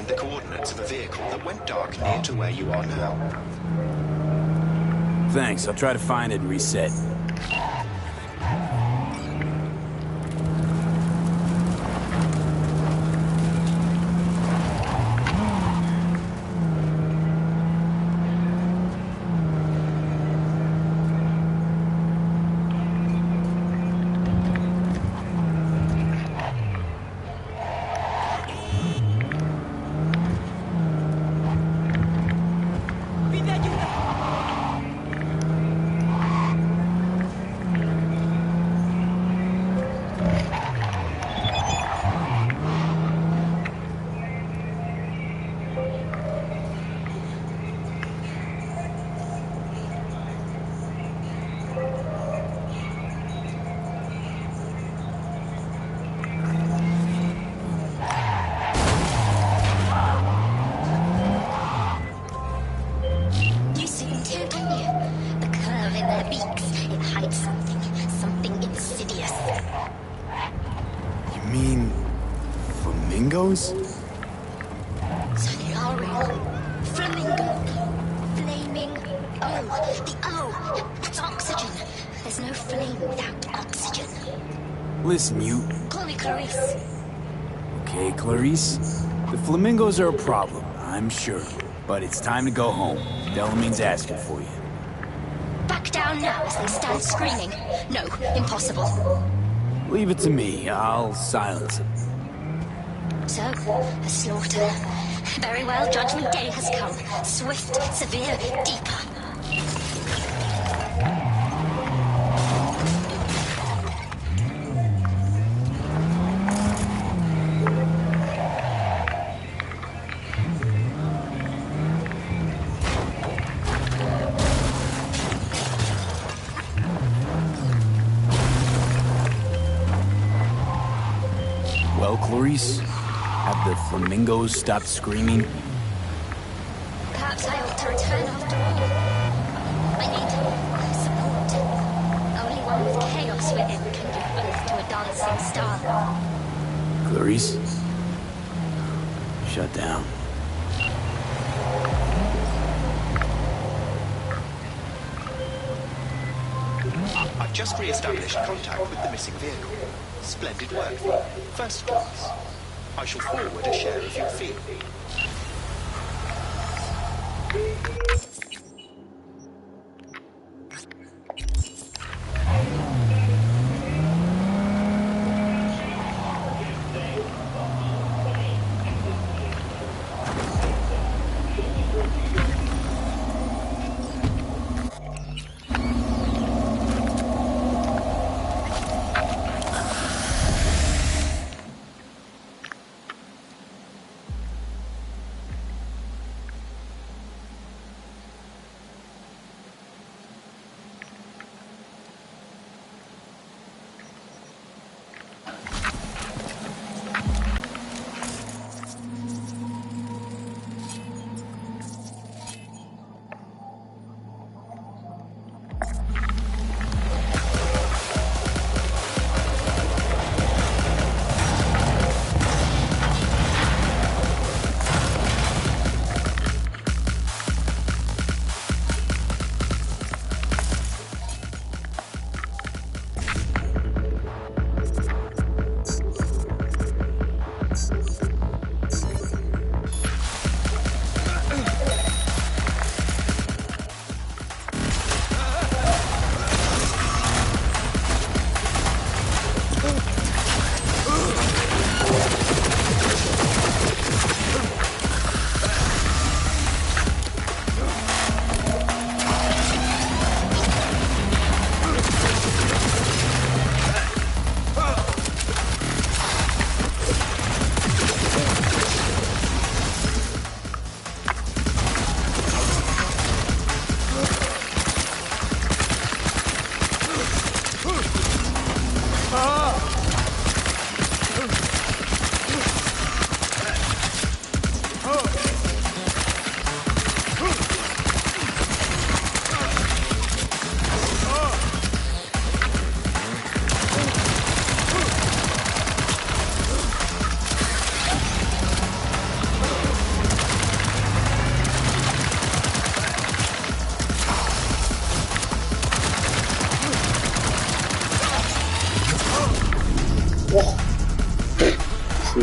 contained the coordinates of a vehicle that went dark near to where you are now. Thanks, I'll try to find it and reset. Flamingos? Solarium. Flamingo. Flaming O. The O. That's oxygen. There's no flame without oxygen. Listen, you... Call me Clarice. Okay, Clarice. The flamingos are a problem, I'm sure. But it's time to go home. Delamine's asking for you. Back down now as they stand screaming. No, impossible. Leave it to me. I'll silence it. So, a slaughter. Very well, Judgment Day has come. Swift, severe, deeper. Well, Clarice, have the flamingos stopped screaming? Perhaps I ought to return after all. I need support. Only one with chaos within can give birth to a dancing star. Clarice? Shut down. I've just re-established contact with the missing vehicle. Splendid work. First class. I shall forward a share of your fee.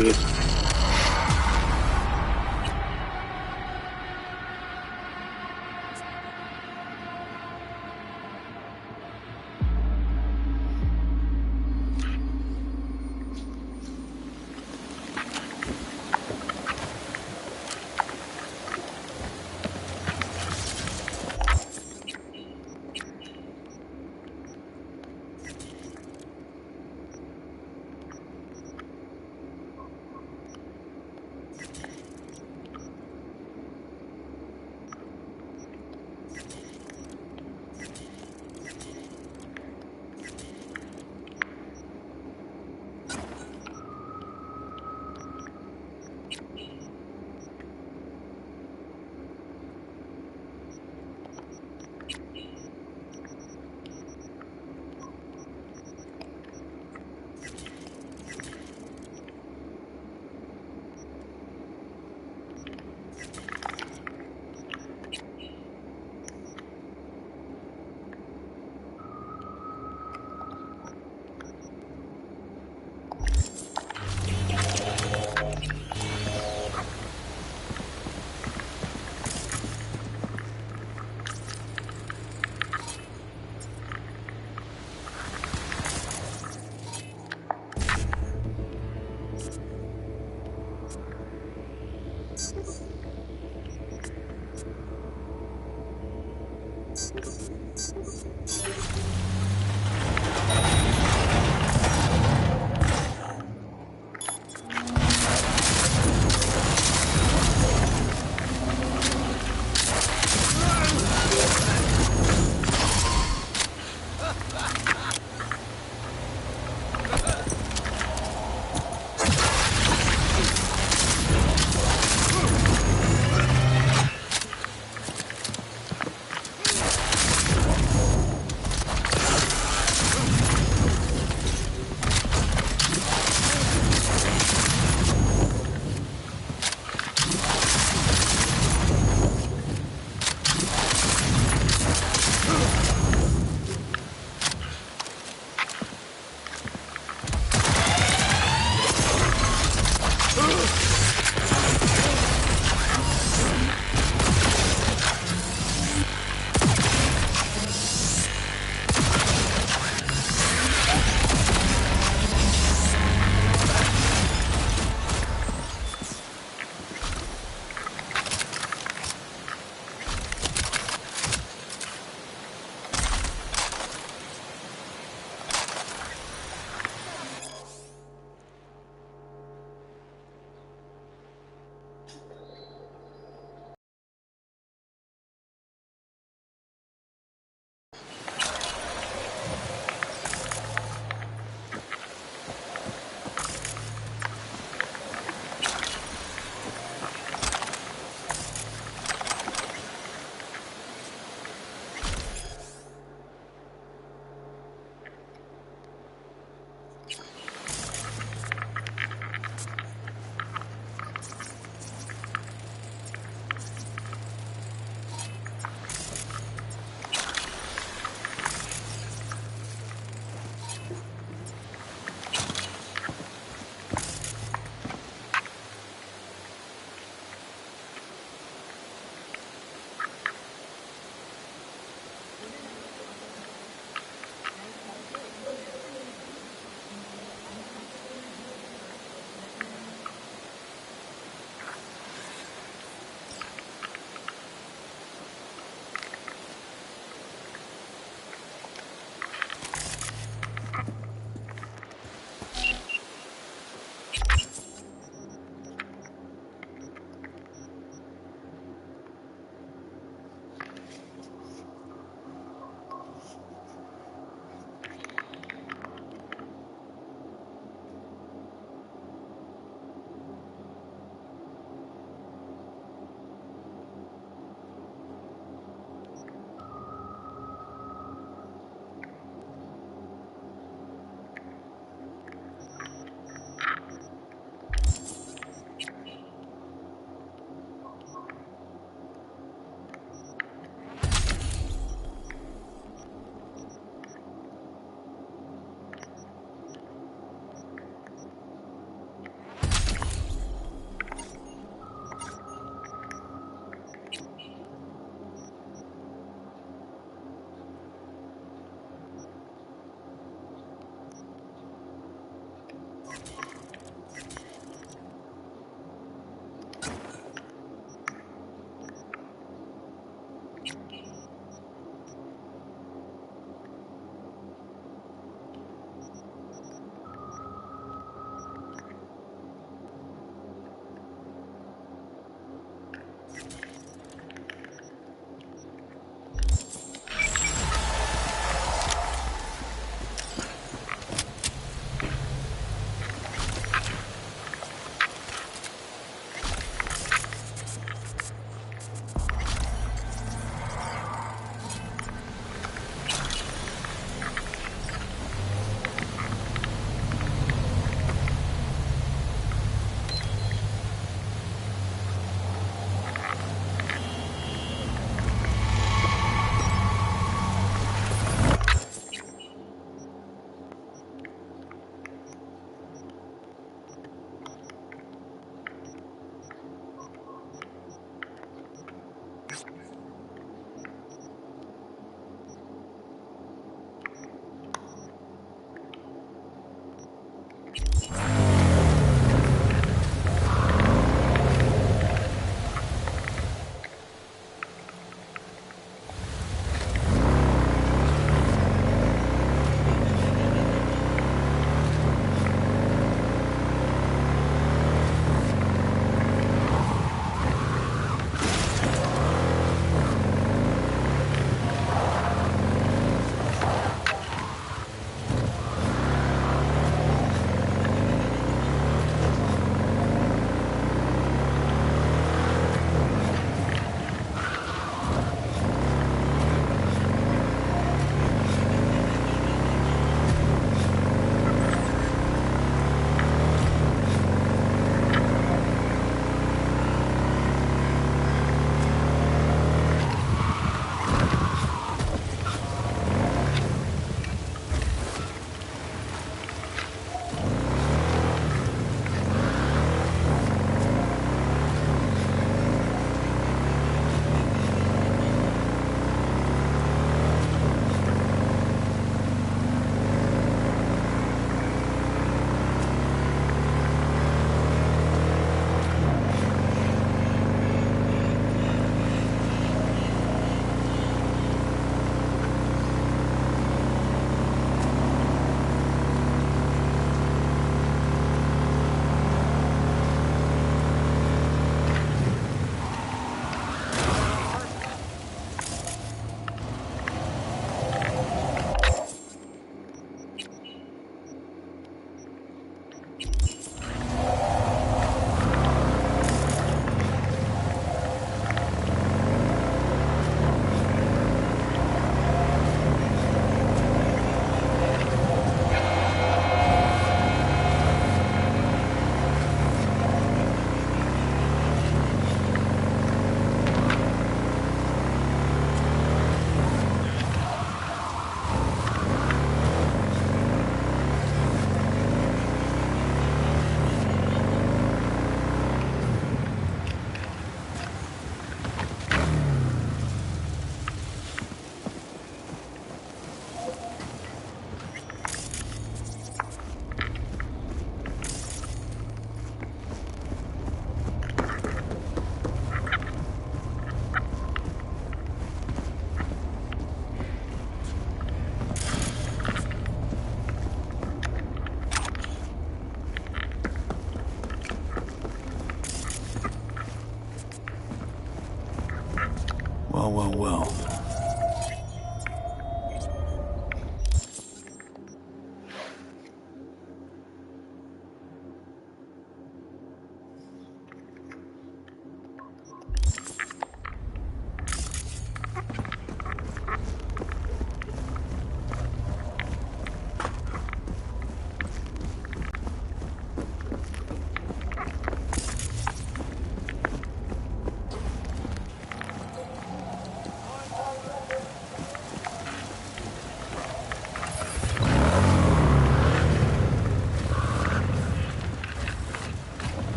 будет.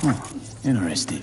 Huh, interesting.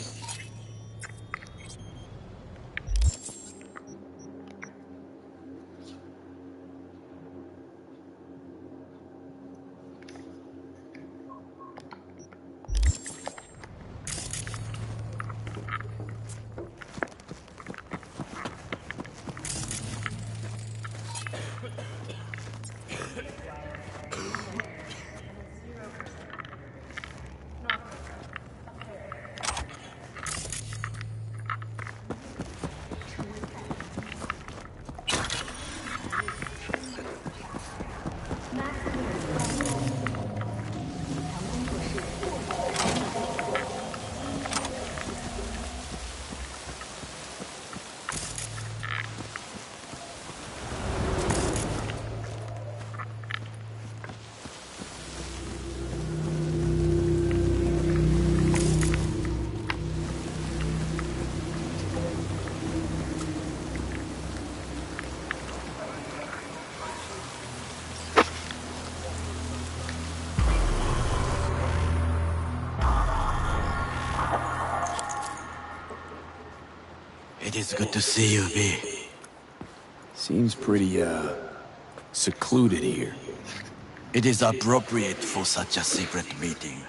It is good to see you, V. Seems pretty, secluded here. It is appropriate for such a secret meeting.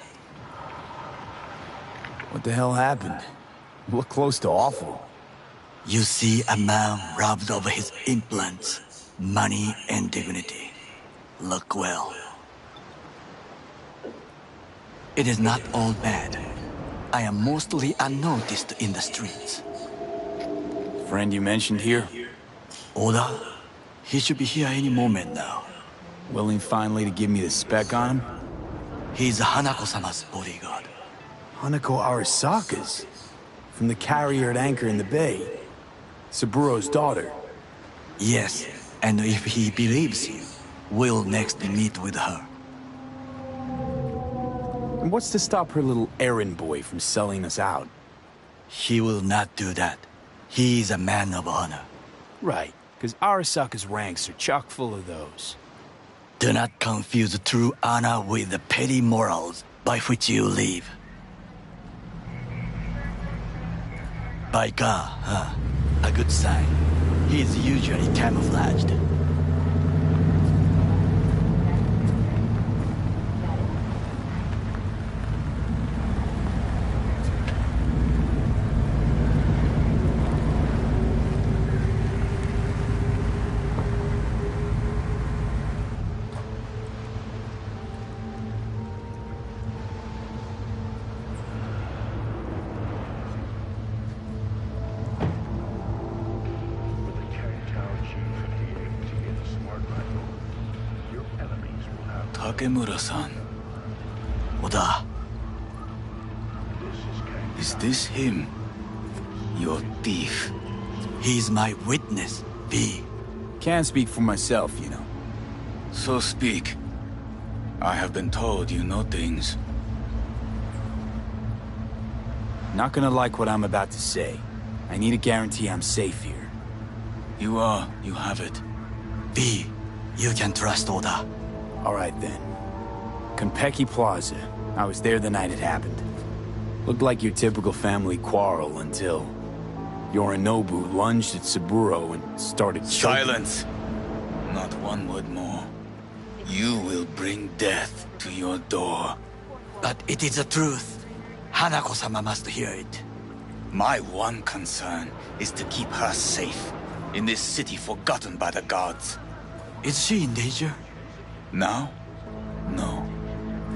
What the hell happened? You look close to awful. You see a man robbed of his implants, money and dignity. Look well. It is not all bad. I am mostly unnoticed in the streets. Friend you mentioned here? Oda? He should be here any moment now. Willing finally to give me the spec on him? He's Hanako-sama's bodyguard. Hanako Arasaka's? From the carrier at anchor in the bay. Saburo's daughter. Yes, and if he believes you, we'll next meet with her. And what's to stop her little errand boy from selling us out? He will not do that. He is a man of honor. Right, because Arasaka's ranks are chock full of those. Do not confuse true honor with the petty morals by which you live. By God, huh? A good sign. He is usually camouflaged. Takemura-san. Oda, Is this him? Your thief? he's my witness, V. Can't speak for myself, you know. So speak. I have been told you know things. Not gonna like what I'm about to say. I need a guarantee I'm safe here. You have it. V, you can trust Oda. All right, then. Konpeki Plaza. I was there the night it happened. Looked like your typical family quarrel until Yorinobu lunged at Saburo and started choking. Silence! Not one word more. You will bring death to your door. But it is the truth. Hanako-sama must hear it. My one concern is to keep her safe in this city forgotten by the gods. Is she in danger? Now? No.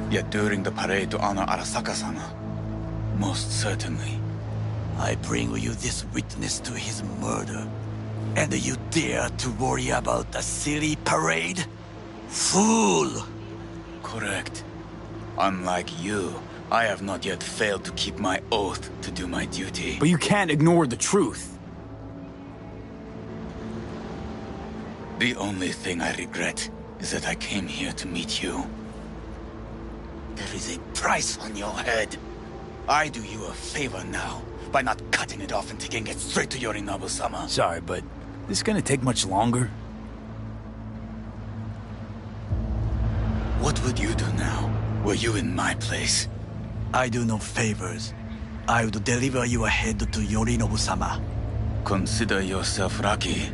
Yet during the parade to honor Arasaka-sama, most certainly. I bring you this witness to his murder. And you dare to worry about a silly parade? Fool! Correct. Unlike you, I have not yet failed to keep my oath to do my duty. But you can't ignore the truth. The only thing I regret is that I came here to meet you. There is a price on your head. I do you a favor now by not cutting it off and taking it straight to Yorinobu-sama. Sorry, but this gonna take much longer? What would you do now, were you in my place? I do no favors. I would deliver your head to Yorinobu-sama. Consider yourself lucky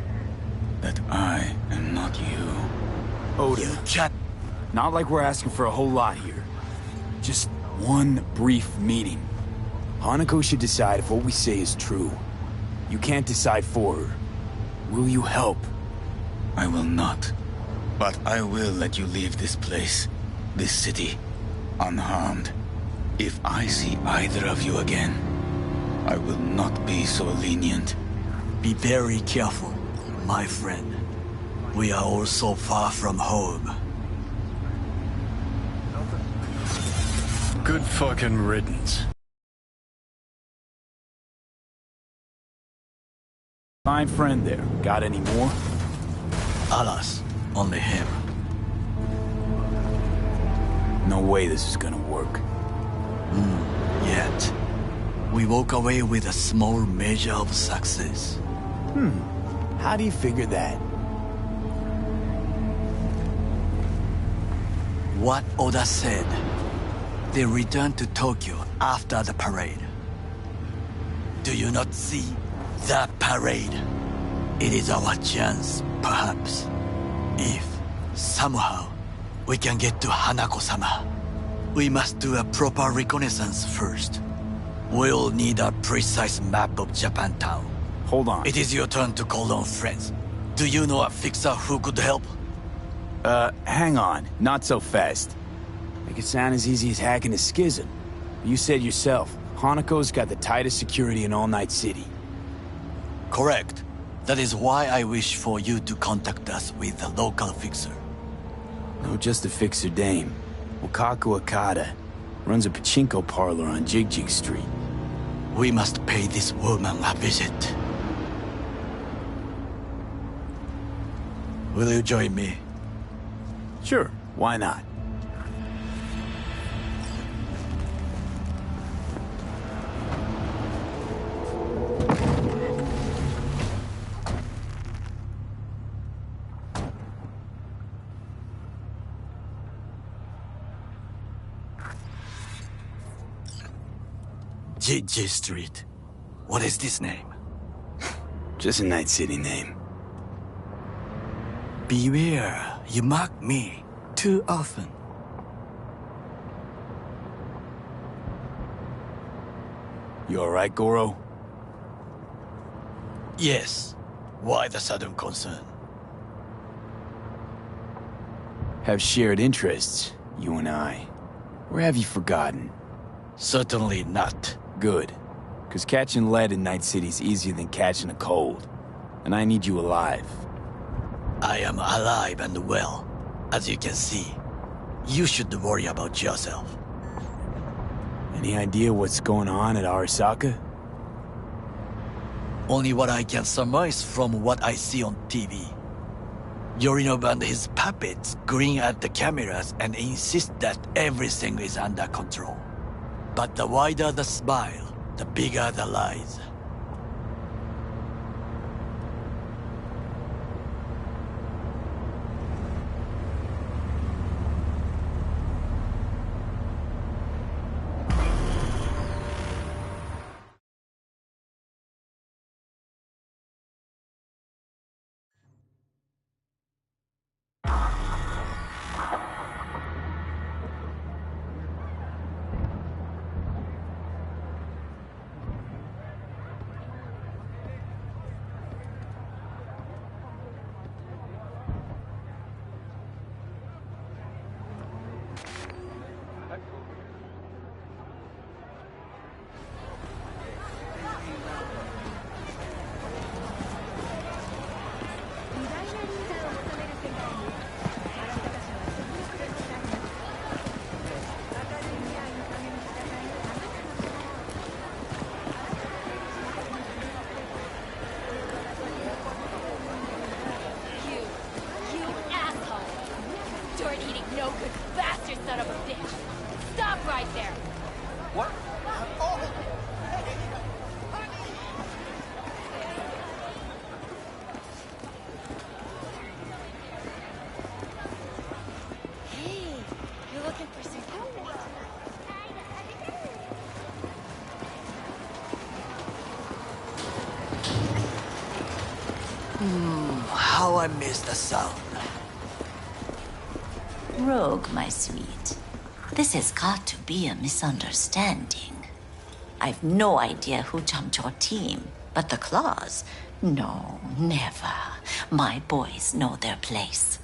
that I am not you. Oda, You can't... not like we're asking for a whole lot here. Just one brief meeting. Hanako should decide if what we say is true. You can't decide for her. Will you help? I will not. But I will let you leave this place, this city, unharmed. If I see either of you again, I will not be so lenient. Be very careful, my friend. We are all so far from home. Good fucking riddance. Fine friend there. Got any more? Alas, only him. No way this is gonna work. Yet, we walk away with a small measure of success. How do you figure that? What Oda said. They returned to Tokyo after the parade. Do you not see the parade? It is our chance, perhaps. If, somehow, we can get to Hanako-sama. We must do a proper reconnaissance first. We'll need a precise map of Japantown. Hold on. It is your turn to call on friends. Do you know a fixer who could help? Hang on. Not so fast. Make it sound as easy as hacking a schism. You said yourself, Hanako's got the tightest security in all Night City. Correct. That is why I wish for you to contact us with the local fixer. No, just a fixer dame. Wakaku Akata. Runs a pachinko parlor on Jig Street. We must pay this woman a visit. Will you join me? Sure, why not? Jig Street. What is this name? Just a Night City name. Beware, you mock me too often. You alright, Goro? Yes. Why the sudden concern? Have shared interests, you and I. Or have you forgotten? Certainly not. Good. Because catching lead in Night City's easier than catching a cold. And I need you alive. I am alive and well, as you can see. You should worry about yourself. Any idea what's going on at Arasaka? Only what I can surmise from what I see on TV. Yorinobu and his puppets grin at the cameras and insist that everything is under control. But the wider the smile, the bigger the lies. How I miss the sound. Rogue, my sweet. This has got to be a misunderstanding. I've no idea who jumped your team, but the claws? No, never. My boys know their place.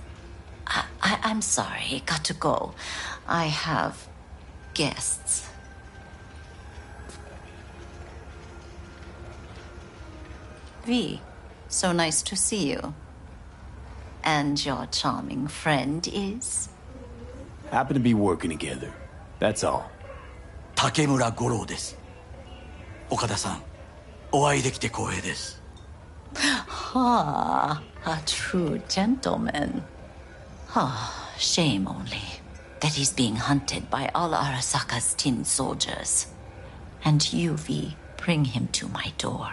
I'm sorry, got to go. I have guests. V, so nice to see you. And your charming friend is? Happen to be working together. That's all. 竹村五郎です。岡田さん、お会いできて光栄です。Ah, a true gentleman. Ah, shame only that he's being hunted by all Arasaka's tin soldiers. And you, V, bring him to my door.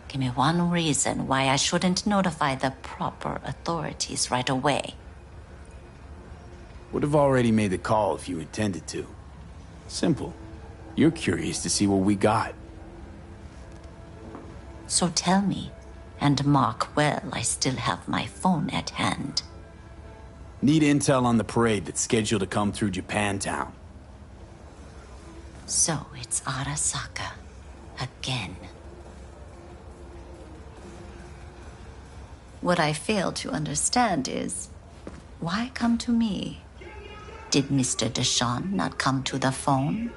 Give me one reason why I shouldn't notify the proper authorities right away. Would have already made the call if you intended to. Simple. You're curious to see what we got. So tell me, and mark well I still have my phone at hand. Need intel on the parade that's scheduled to come through Japantown. So it's Arasaka. Again. What I fail to understand is, why come to me? Did Mr. Deshawn not come to the phone?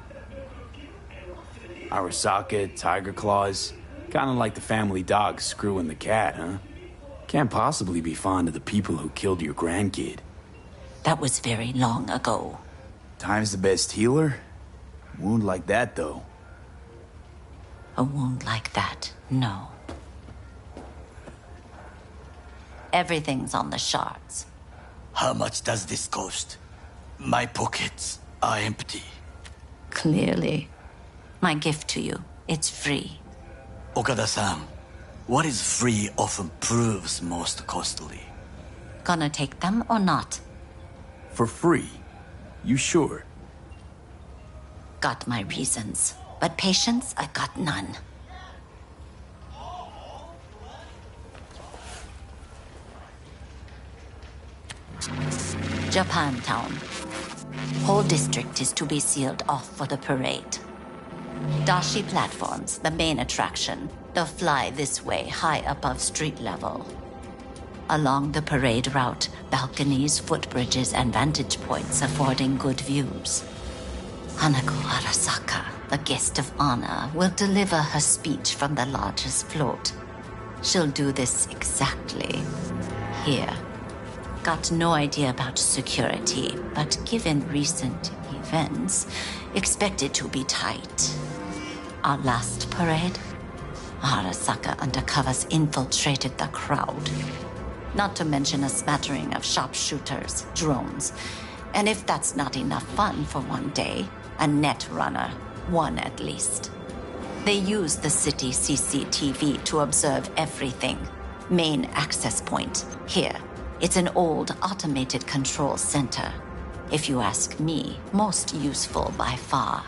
Arasaka, Tiger Claws. Kinda like the family dog screwing the cat, huh? Can't possibly be fond of the people who killed your grandkid. That was very long ago. Time's the best healer? Wound like that, though. A wound like that, no. Everything's on the shards. How much does this cost? My pockets are empty. Clearly. My gift to you, it's free. Okada-san, what is free often proves most costly. Gonna take them or not? For free? You sure? Got my reasons, but patience I got none. Japantown. Whole district is to be sealed off for the parade. Dashi platforms, the main attraction. They'll fly this way, high above street level. Along the parade route, balconies, footbridges, and vantage points affording good views. Hanako Arasaka, the guest of honor, will deliver her speech from the largest float. She'll do this exactly here. Got no idea about security, but given recent events, expect it to be tight. Our last parade, Arasaka undercovers infiltrated the crowd. Not to mention a smattering of sharpshooters, drones, and if that's not enough fun for one day, a net runner, one at least. They use the city CCTV to observe everything. Main access point, here. It's an old automated control center. If you ask me, most useful by far.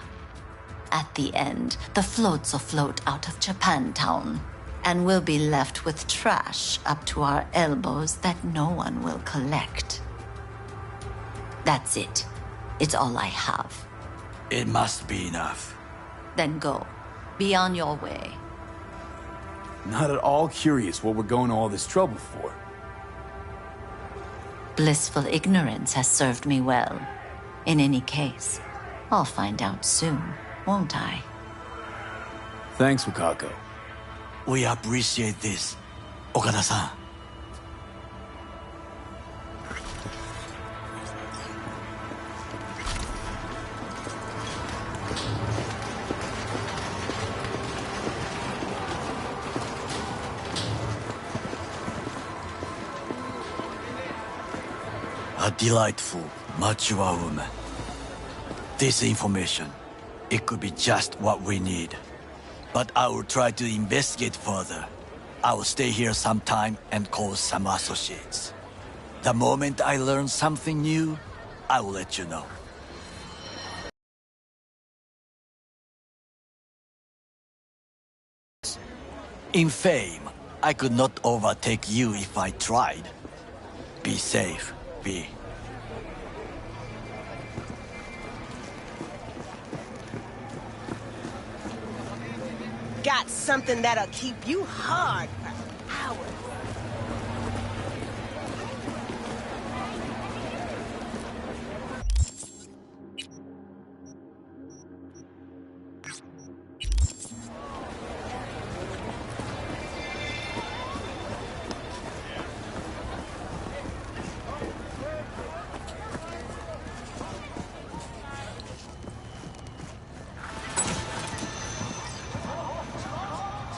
At the end, the floats will float out of Japantown, and we'll be left with trash up to our elbows that no one will collect. That's it. It's all I have. It must be enough. Then go. Be on your way. Not at all curious what we're going to all this trouble for. Blissful ignorance has served me well. In any case, I'll find out soon, won't I? Thanks, Wakako. We appreciate this, Okada-san. A delightful, mature woman. This information, it could be just what we need. But I will try to investigate further. I will stay here some time and call some associates. The moment I learn something new, I will let you know. In fame, I could not overtake you if I tried. Be safe, V. Got something that'll keep you hard for hours.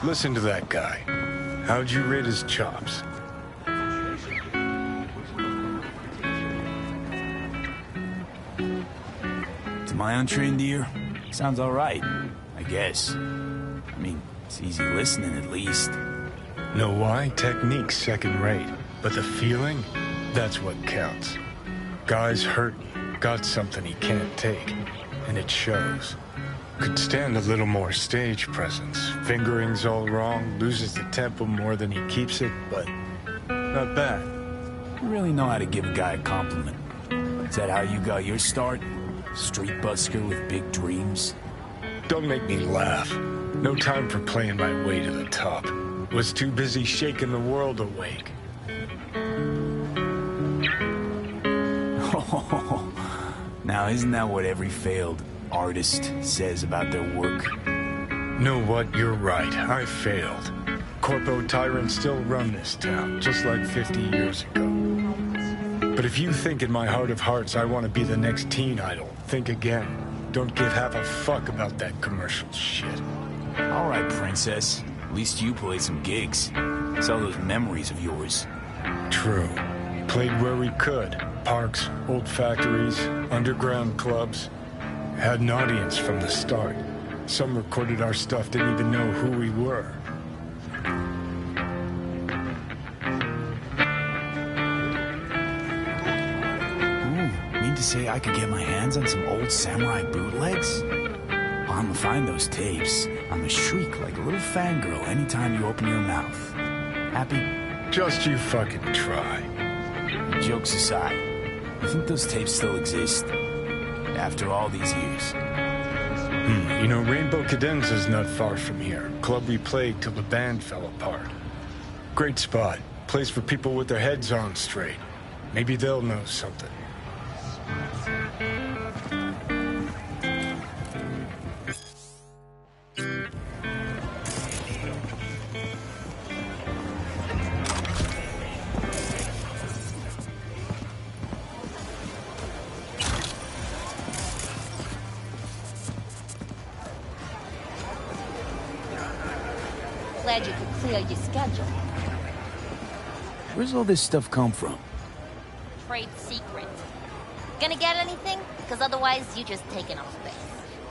Listen to that guy. How'd you rate his chops? To my untrained ear, sounds all right, I guess. I mean, it's easy listening at least. Know why? Technique's second rate. But the feeling? That's what counts. Guy's hurting, got something he can't take. And it shows. Could stand a little more stage presence. Fingering's all wrong, loses the tempo more than he keeps it, but not bad. You really know how to give a guy a compliment. Is that how you got your start? Street busker with big dreams? Don't make me laugh. No time for playing my way to the top. Was too busy shaking the world awake. Now, isn't that what every failed artist says about their work? Know what? You're right. I failed. Corpo tyrants still run this town, just like 50 years ago. But if you think in my heart of hearts I want to be the next teen idol, think again. Don't give half a fuck about that commercial shit. All right, princess. At least you played some gigs. Saw those memories of yours. True. Played where we could. Parks, old factories, underground clubs. Had an audience from the start. Some recorded our stuff, didn't even know who we were. Ooh, mean to say I could get my hands on some old samurai bootlegs? I'm gonna find those tapes. I'm gonna shriek like a little fangirl anytime you open your mouth. Happy? Just you fucking try. Jokes aside, you think those tapes still exist? After all these years? You know, Rainbow Cadenza's not far from here. Club we played till the band fell apart. Great spot. Place for people with their heads on straight. Maybe they'll know something. Glad you could clear your schedule. Where's all this stuff come from? Trade secret. Gonna get anything? Because otherwise you're just taking up space.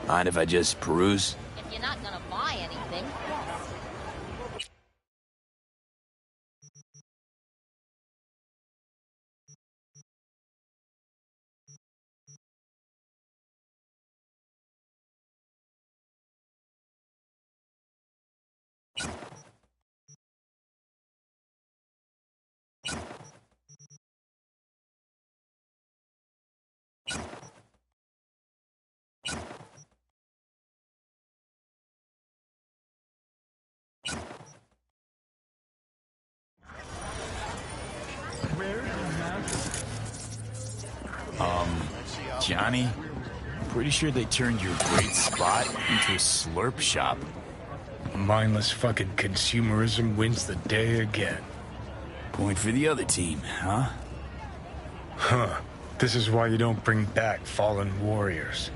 Mind if I just peruse? If you're not gonna buy anything, yes. Johnny, I'm pretty sure they turned your great spot into a slurp shop. Mindless fucking consumerism wins the day again. Point for the other team, huh? Huh. This is why you don't bring back fallen warriors.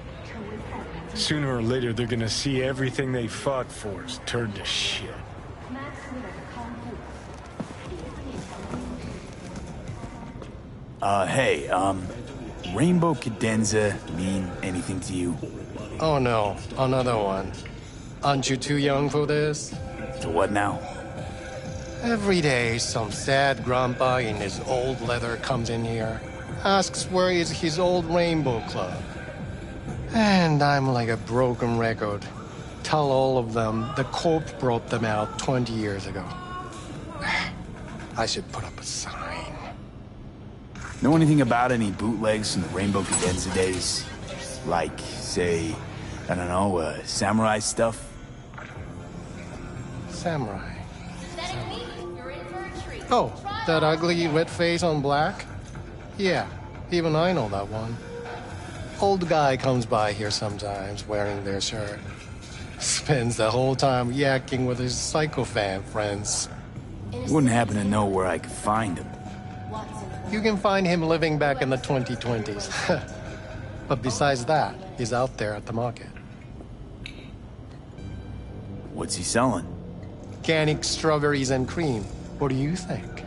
Sooner or later, they're gonna see everything they fought for is turned to shit. Hey, Rainbow Cadenza mean anything to you? Oh no, another one. Aren't you too young for this? To what now? Every day, some sad grandpa in his old leather comes in here, asks where is his old Rainbow Club. And I'm like a broken record. Tell all of them the Corp brought them out 20 years ago. I should put up a sign. Know anything about any bootlegs from the Rainbow Cadenza days? Like, say, I don't know, samurai stuff? Samurai. Oh, that ugly red face on black? Yeah, even I know that one. Old guy comes by here sometimes wearing their shirt. Spends the whole time yakking with his psychofan friends. Wouldn't happen to know where I could find him. You can find him living back in the 2020s. But besides that, he's out there at the market. What's he selling? Organic strawberries and cream. What do you think?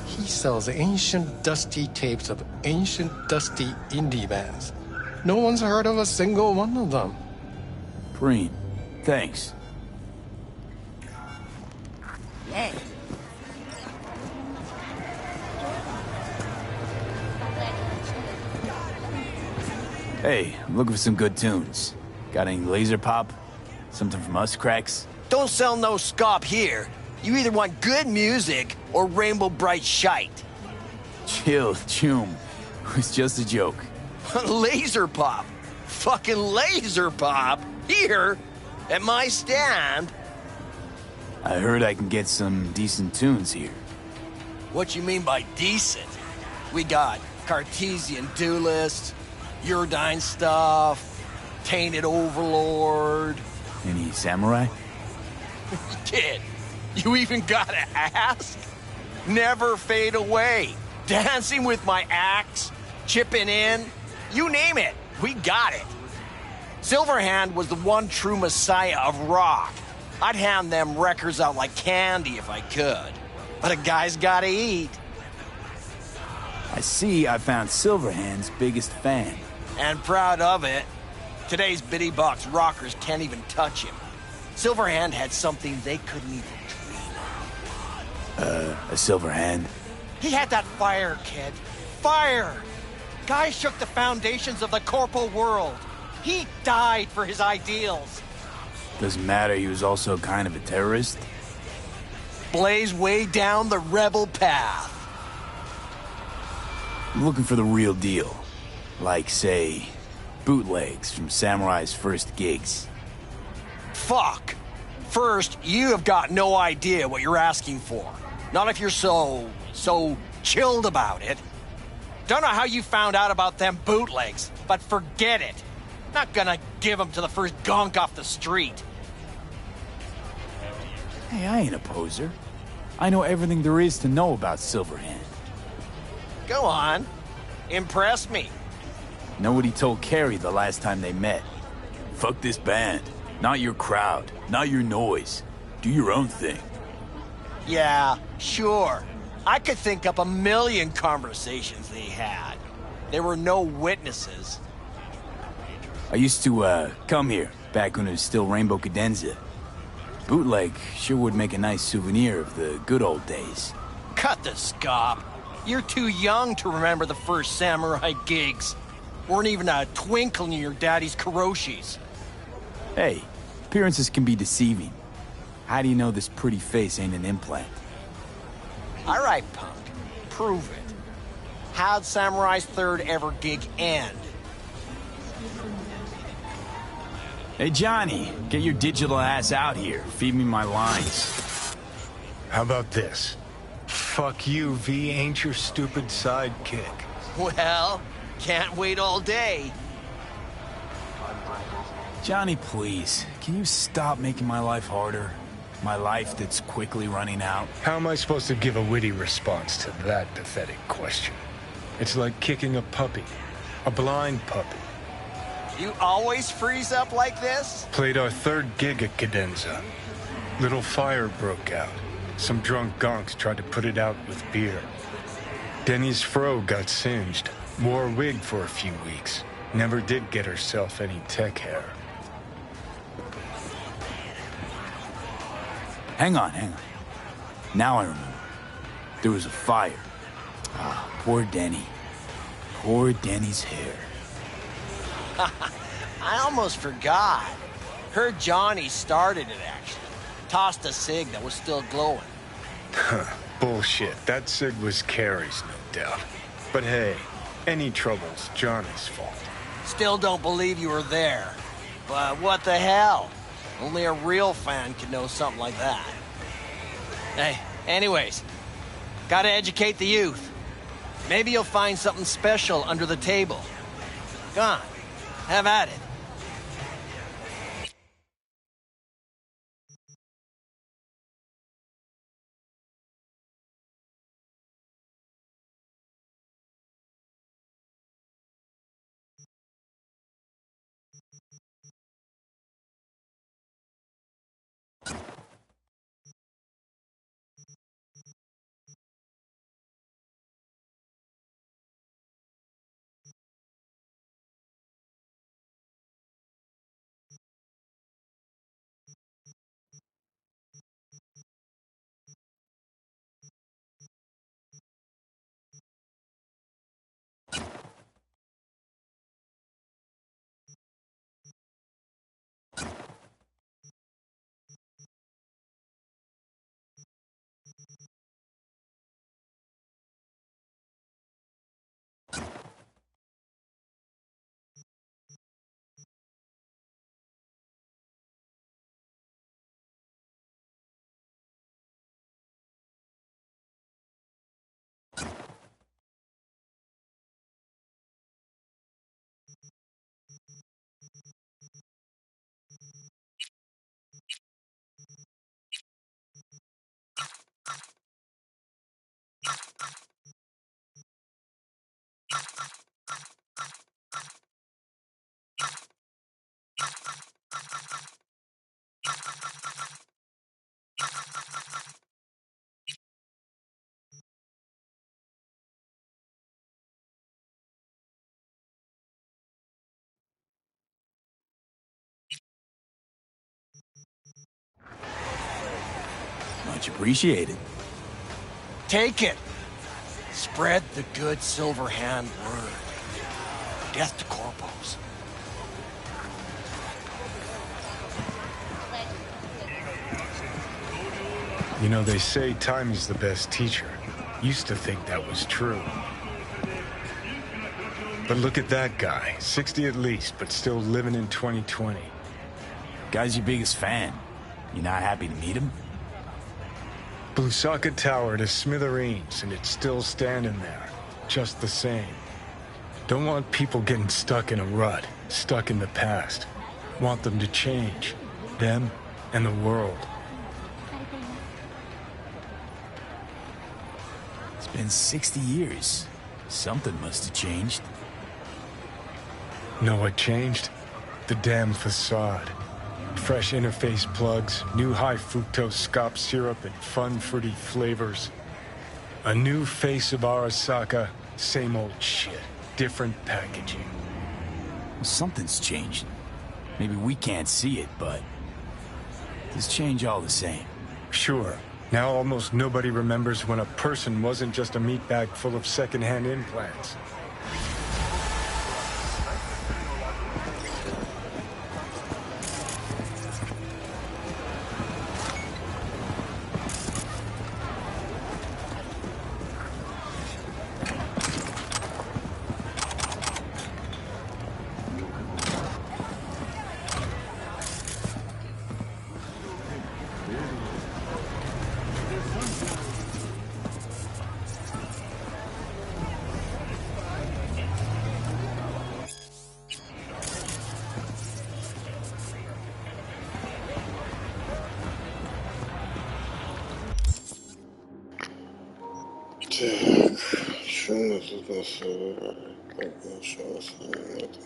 He sells ancient, dusty tapes of ancient, dusty indie bands. No one's heard of a single one of them. Preem, thanks. Hey. Hey, I'm looking for some good tunes. Got any laser pop? Something from us cracks? Don't sell no scop here. You either want good music or rainbow bright shite. Chill, Chum. It was just a joke. Laser pop. Fucking laser pop. Here, at my stand. I heard I can get some decent tunes here. What you mean by decent? We got Cartesian Duelist, Uridine stuff, Tainted Overlord. Any samurai? Kid, you even gotta ask? Never fade away. Dancing with my axe, chipping in, you name it, we got it. Silverhand was the one true messiah of rock. I'd hand them records out like candy if I could. But a guy's gotta eat. I see I found Silverhand's biggest fan. And proud of it. Today's bitty box rockers can't even touch him. Silverhand had something they couldn't even dream. A Silverhand? He had that fire, kid. Fire! Guy shook the foundations of the corporal world. He died for his ideals. Doesn't matter, he was also kind of a terrorist. Blaze way down the rebel path. I'm looking for the real deal. Like, say, bootlegs from Samurai's first gigs. Fuck. First, you have got no idea what you're asking for. Not if you're so chilled about it. Don't know how you found out about them bootlegs, but forget it. Not gonna give them to the first gonk off the street. Hey, I ain't a poser. I know everything there is to know about Silverhand. Go on. Impress me. Know what he told Carrie the last time they met? Fuck this band. Not your crowd. Not your noise. Do your own thing. Yeah, sure. I could think up a million conversations they had. There were no witnesses. I used to, come here, back when it was still Rainbow Cadenza. Bootleg sure would make a nice souvenir of the good old days. Cut the scop. You're too young to remember the first samurai gigs. Weren't even a twinkle in your daddy's karoshis. Hey, appearances can be deceiving. How do you know this pretty face ain't an implant? All right, punk. Prove it. How'd Samurai's third ever gig end? Hey, Johnny, get your digital ass out here. Feed me my lines. How about this? Fuck you, V ain't your stupid sidekick. Well, can't wait all day. Johnny, please, can you stop making my life harder? My life that's quickly running out? How am I supposed to give a witty response to that pathetic question? It's like kicking a puppy. A blind puppy. You always freeze up like this? Played our third gig at Cadenza. Little fire broke out. Some drunk gonks tried to put it out with beer. Denny's fro got singed. Wore a wig for a few weeks. Never did get herself any tech hair. Hang on. Now I remember. There was a fire. Ah, poor Denny. Poor Denny's hair. I almost forgot. Heard Johnny started it, actually. Tossed a cig that was still glowing. Bullshit. That Sig was Carrie's, no doubt. But hey, any trouble's Johnny's fault. Still don't believe you were there. But what the hell? Only a real fan could know something like that. Hey, anyways, gotta educate the youth. Maybe you'll find something special under the table. Go on, have at it. Much appreciated. Take it. Spread the good Silver Hand word. Death to corpos. You know, they say time is the best teacher. Used to think that was true. But look at that guy. 60 at least, but still living in 2020. Guy's your biggest fan. You not happy to meet him? Blusaka Tower to smithereens, and it's still standing there. Just the same. Don't want people getting stuck in a rut, stuck in the past. Want them to change. Them and the world. It's been 60 years. Something must have changed. Know what changed? The damn facade. Fresh interface plugs, new high fructose scop syrup, and fun fruity flavors. A new face of Arasaka, same old shit. Different packaging. Something's changing. Maybe we can't see it, but there's change all the same. Sure. Now almost nobody remembers when a person wasn't just a meat bag full of secondhand implants. Так, что у нас тут как началось? Нет.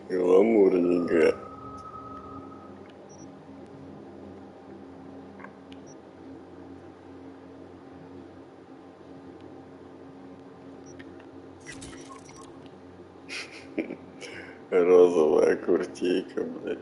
Гламурненько. Розовая куртейка, блядь.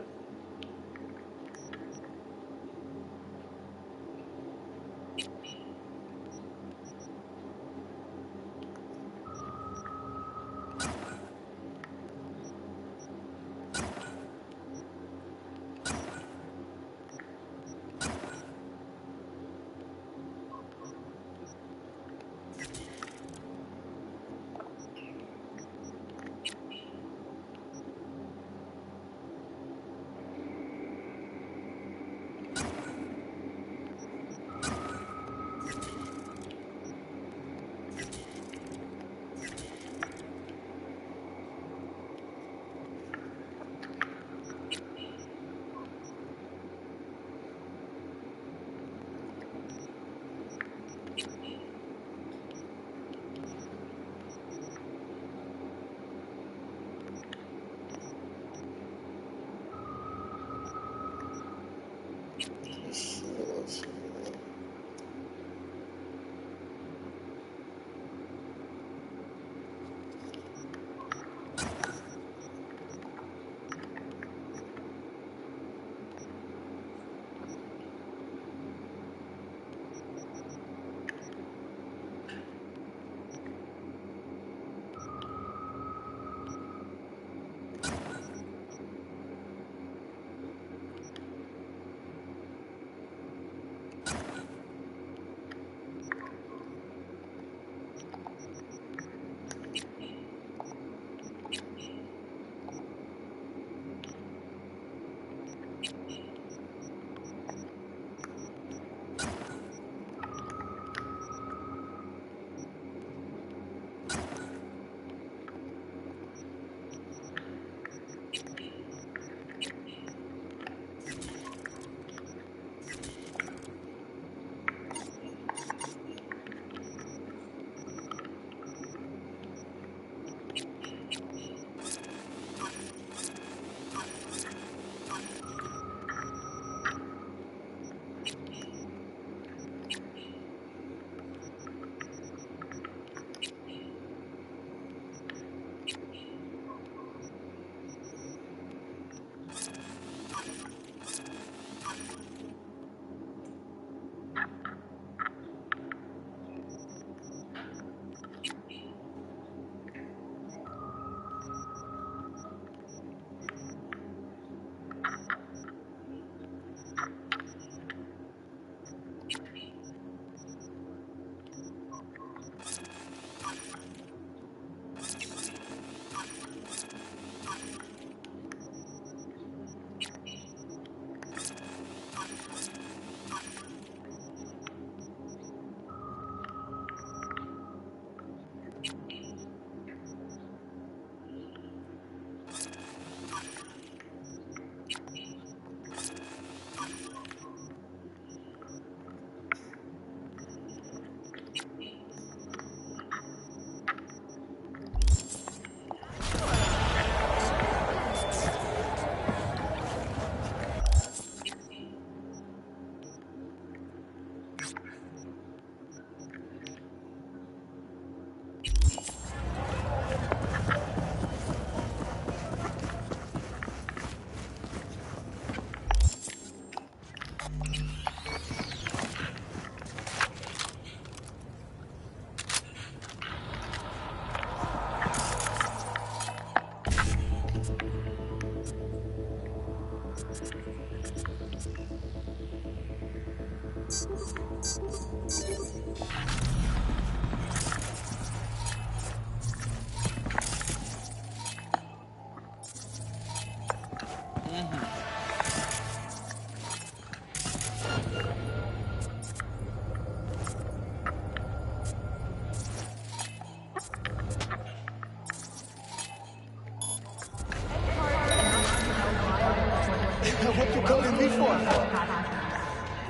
What you calling me for?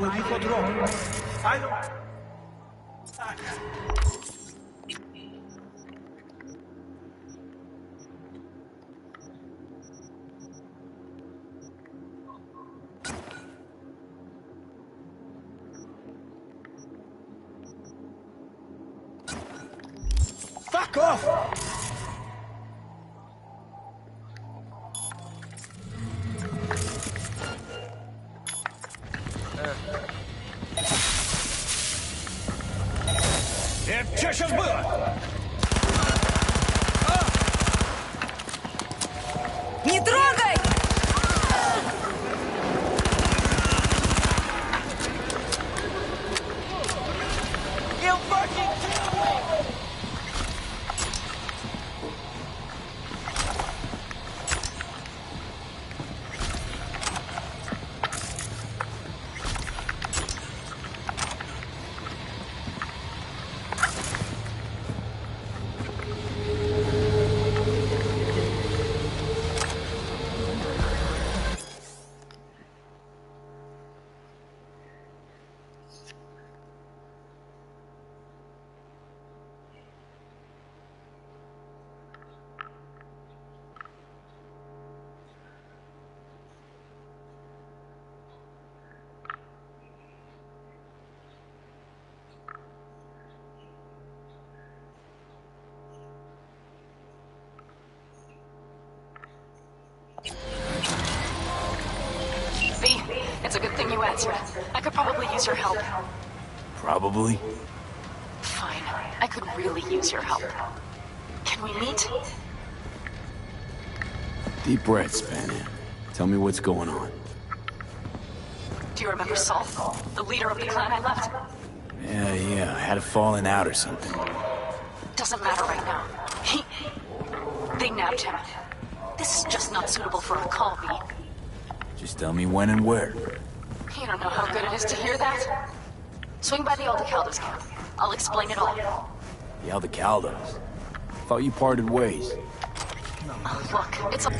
Well, you got wrong. I don't... Fuck off! Что сейчас было? Не трогай! V, it's a good thing you answered. I could probably use your help. Probably? Fine. I could really use your help. Can we meet? Deep breath, Spanner. Tell me what's going on. Do you remember Saul? The leader of the clan I left? Yeah. Had a falling out or something. Doesn't matter right now. They nabbed him. This is just not suitable for a call, V. Just tell me when and where. You don't know how good it is to hear that. Swing by the Aldecaldos camp. I'll explain it all. The Aldecaldos? Thought you parted ways. Look, it's a...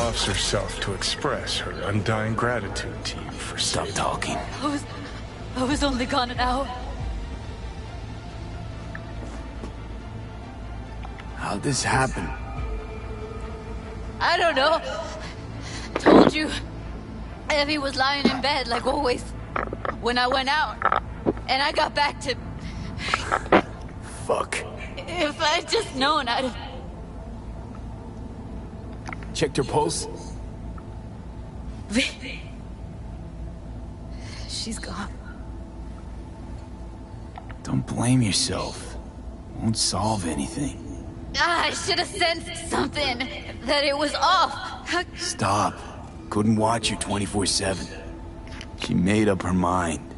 offs herself to express her undying gratitude to you for Stop talking. I was only gone an hour. How'd this happen? I don't know. Told you. Evie was lying in bed like always. When I went out. And I got back to... Fuck. If I'd just known, I'd have... Checked her pulse? She's gone. Don't blame yourself. Won't solve anything. I should have sensed something. That it was off. Stop. Couldn't watch her 24/7. She made up her mind.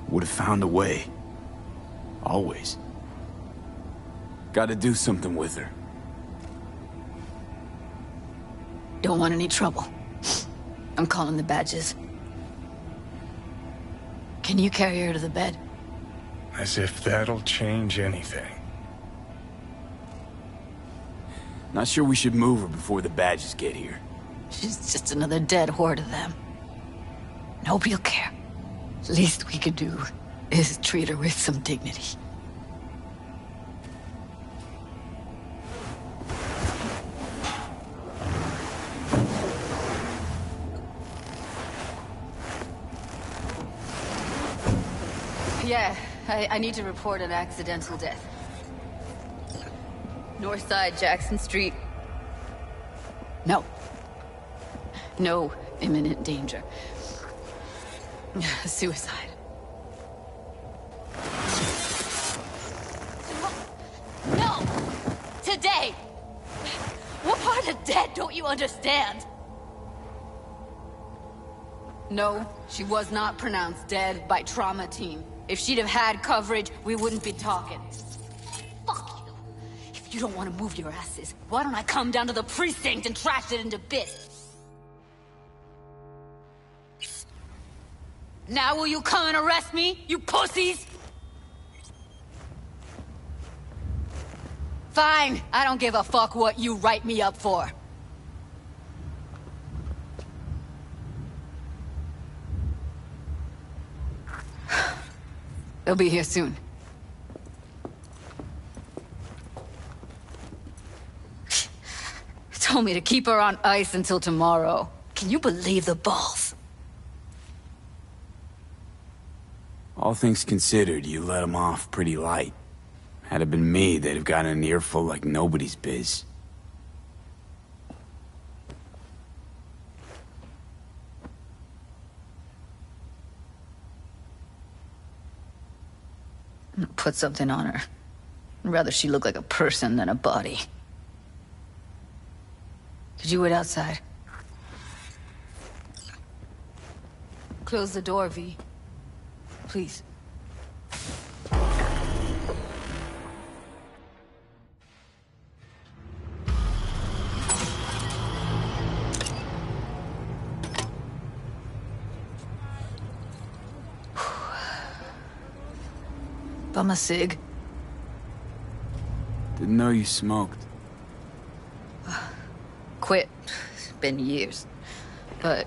Would have found a way. Always. Gotta do something with her. Don't want any trouble. I'm calling the badges. Can you carry her to the bed? As if that'll change anything. Not sure we should move her before the badges get here. She's just another dead whore to them. Nobody'll care. Least we could do is treat her with some dignity. Yeah, I need to report an accidental death. North side, Jackson Street. No. No imminent danger. Suicide. No! Today! What part of dead don't you understand? No, she was not pronounced dead by trauma team. If she'd have had coverage, we wouldn't be talking. Fuck you. If you don't want to move your asses, why don't I come down to the precinct and trash it into bits? Now will you come and arrest me, you pussies? Fine, I don't give a fuck what you write me up for. They'll be here soon. Told me to keep her on ice until tomorrow. Can you believe the balls? All things considered, you let him off pretty light. Had it been me, they'd have gotten an earful like nobody's biz. Put something on her. I'd rather she look like a person than a body. Could you wait outside? Close the door, V. Please. Bum a cig. Didn't know you smoked. Quit. It's been years. But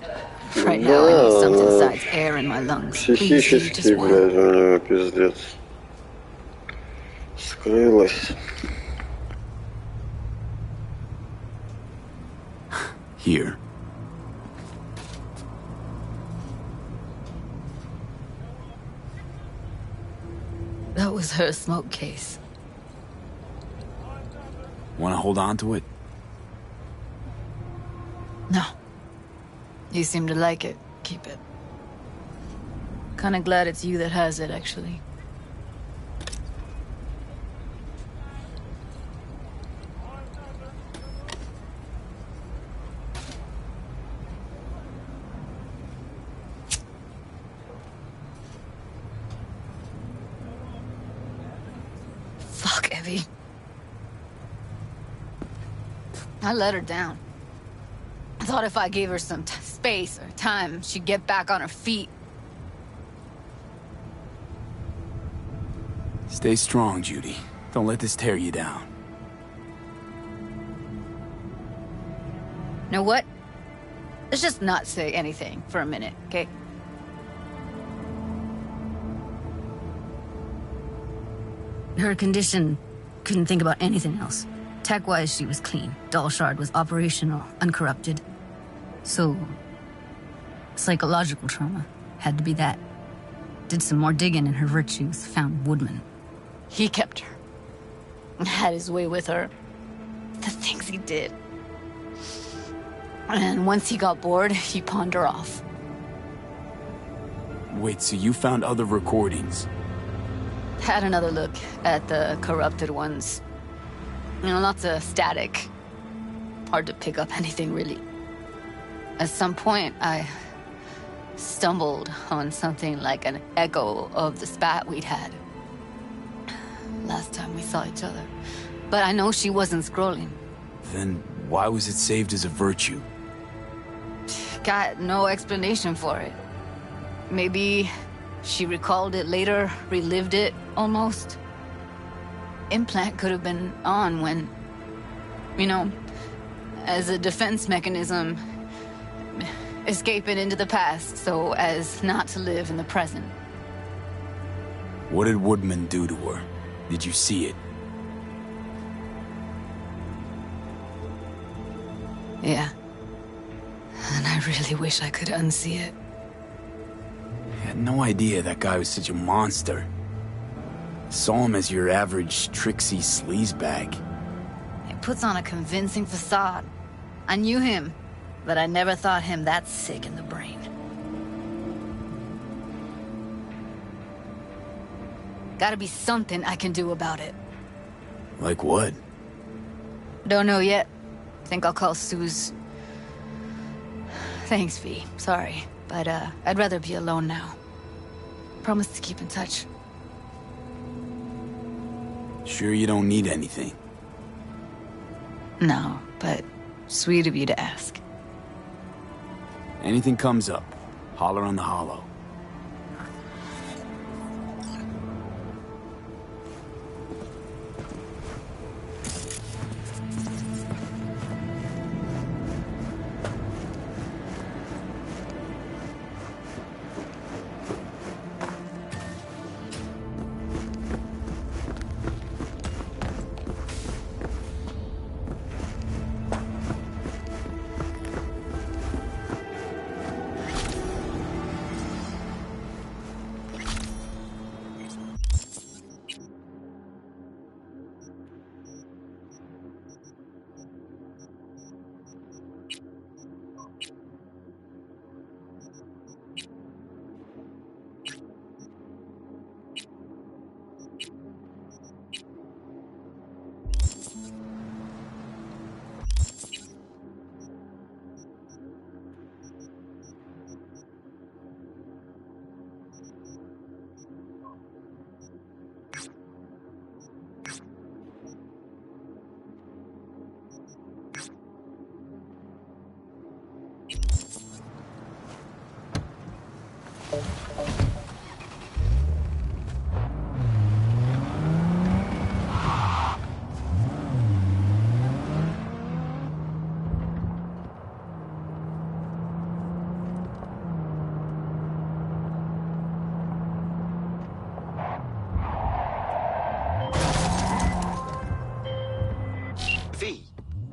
right now I need something besides air in my lungs. Please, Психический, блядь, у него пиздец. Скрылась. Here. That was her smoke case. Want to hold on to it? No. You seem to like it. Keep it. Kinda glad it's you that has it, actually. Fuck, Evie. I let her down. I thought if I gave her some space or time, she'd get back on her feet. Stay strong, Judy. Don't let this tear you down. Know what? Let's just not say anything for a minute, okay? Her condition, couldn't think about anything else. Tech-wise, she was clean. Doll Shard was operational, uncorrupted. So, psychological trauma had to be that. Did some more digging in her virtues, found Woodman. He kept her. Had his way with her. The things he did. And once he got bored, he pawned her off. Wait, so you found other recordings? Had another look at the corrupted ones. You know, lots of static. Hard to pick up anything, really. At some point, I stumbled on something like an echo of the spat we'd had last time we saw each other. But I know she wasn't scrolling. Then why was it saved as a virtue? Got no explanation for it. Maybe she recalled it later, relived it, almost. Implant could have been on when, you know, as a defense mechanism, escaping into the past so as not to live in the present. What did Woodman do to her? Did you see it? Yeah. And I really wish I could unsee it. I had no idea that guy was such a monster. Saw him as your average tricksy sleazebag. He puts on a convincing facade. I knew him, but I never thought him that sick in the brain. Gotta be something I can do about it. Like what? Don't know yet. Think I'll call Suze. Thanks, V. Sorry, but I'd rather be alone now. Promise to keep in touch. Sure you don't need anything? No, but sweet of you to ask. Anything comes up, holler on the holo.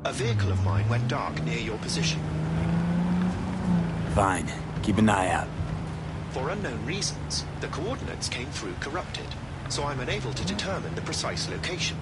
A vehicle of mine went dark near your position. Fine. Keep an eye out. For unknown reasons, the coordinates came through corrupted, so I'm unable to determine the precise location.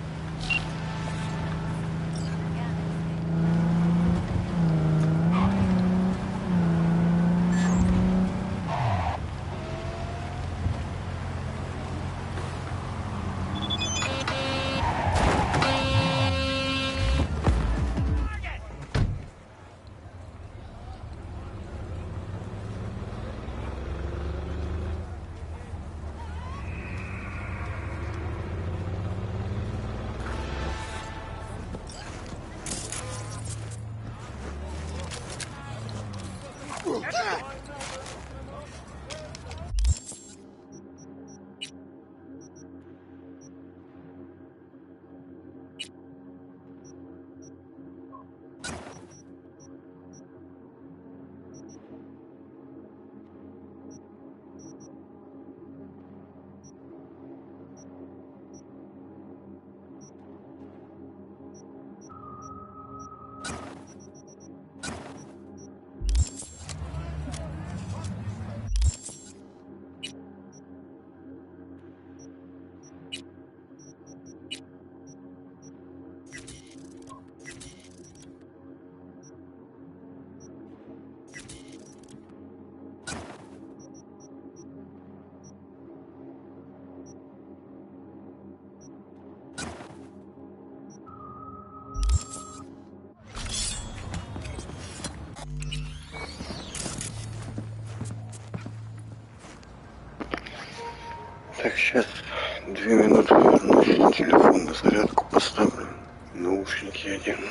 Так, сейчас 2 минуты вернусь, телефон на зарядку поставлю, наушники одену.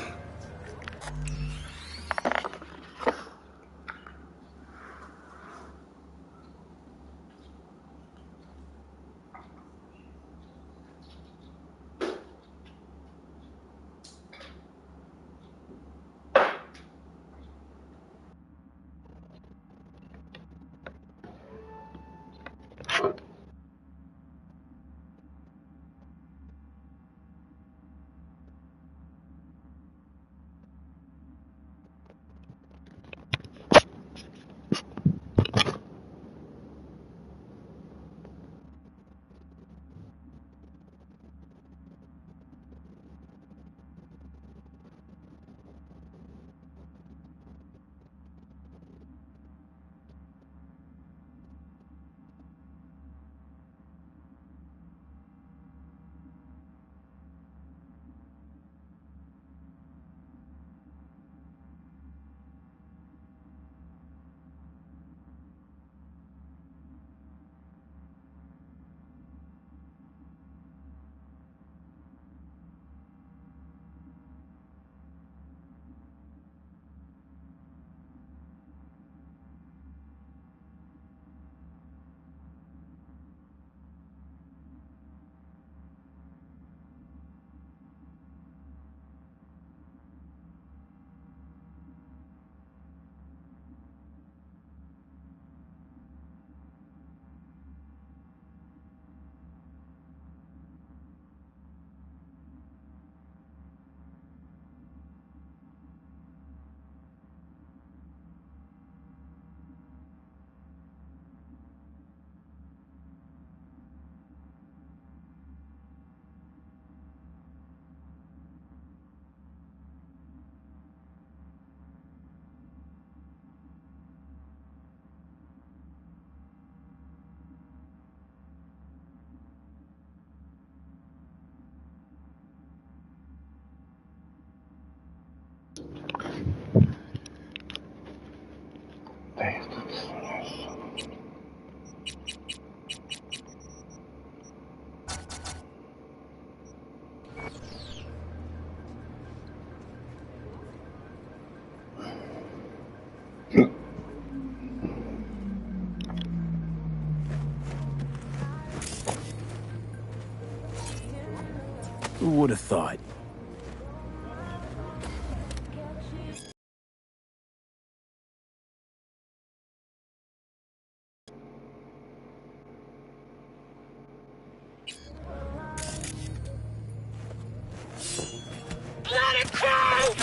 Who would have thought? Let it go!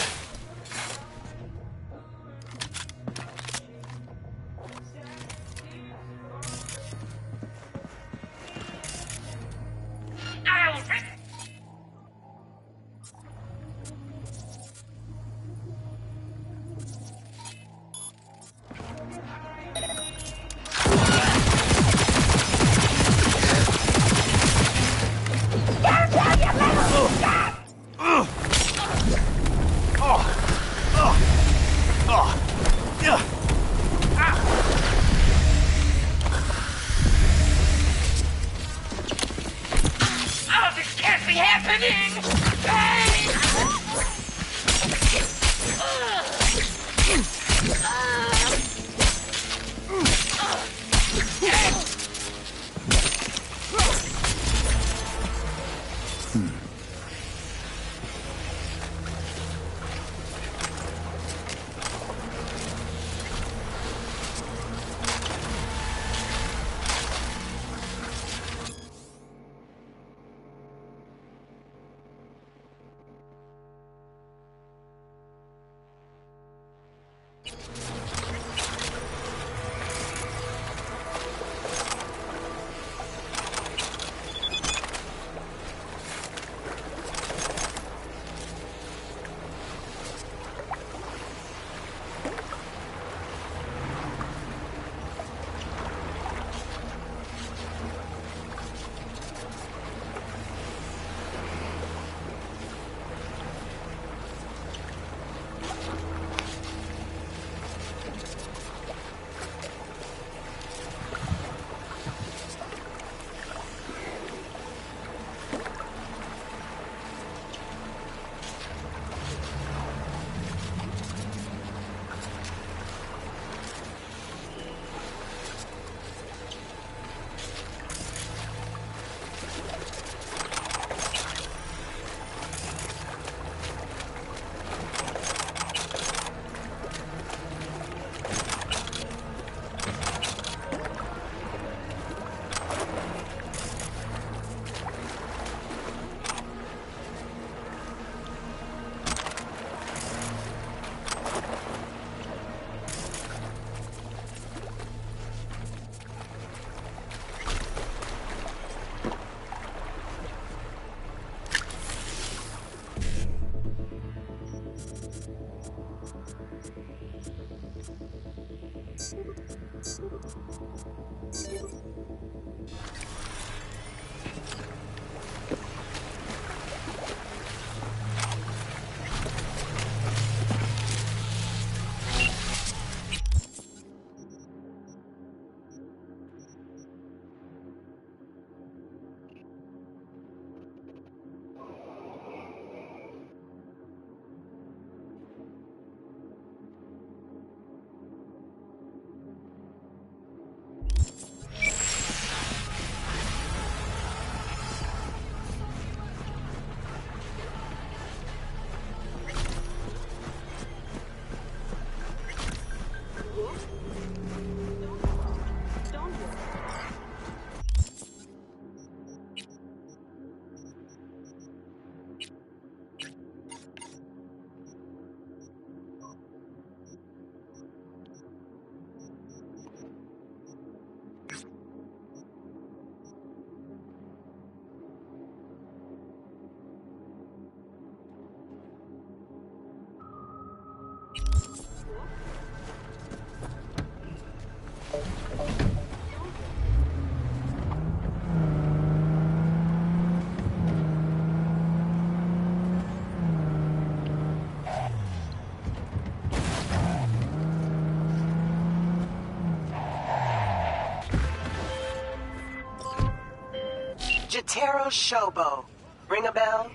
Jotaro Shobo. Ring a bell?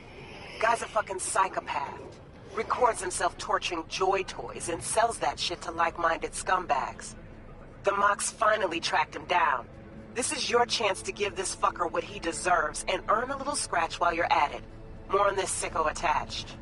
Guy's a fucking psychopath. Records himself torturing joy toys and sells that shit to like-minded scumbags. The Mox finally tracked him down. This is your chance to give this fucker what he deserves and earn a little scratch while you're at it. More on this sicko attached.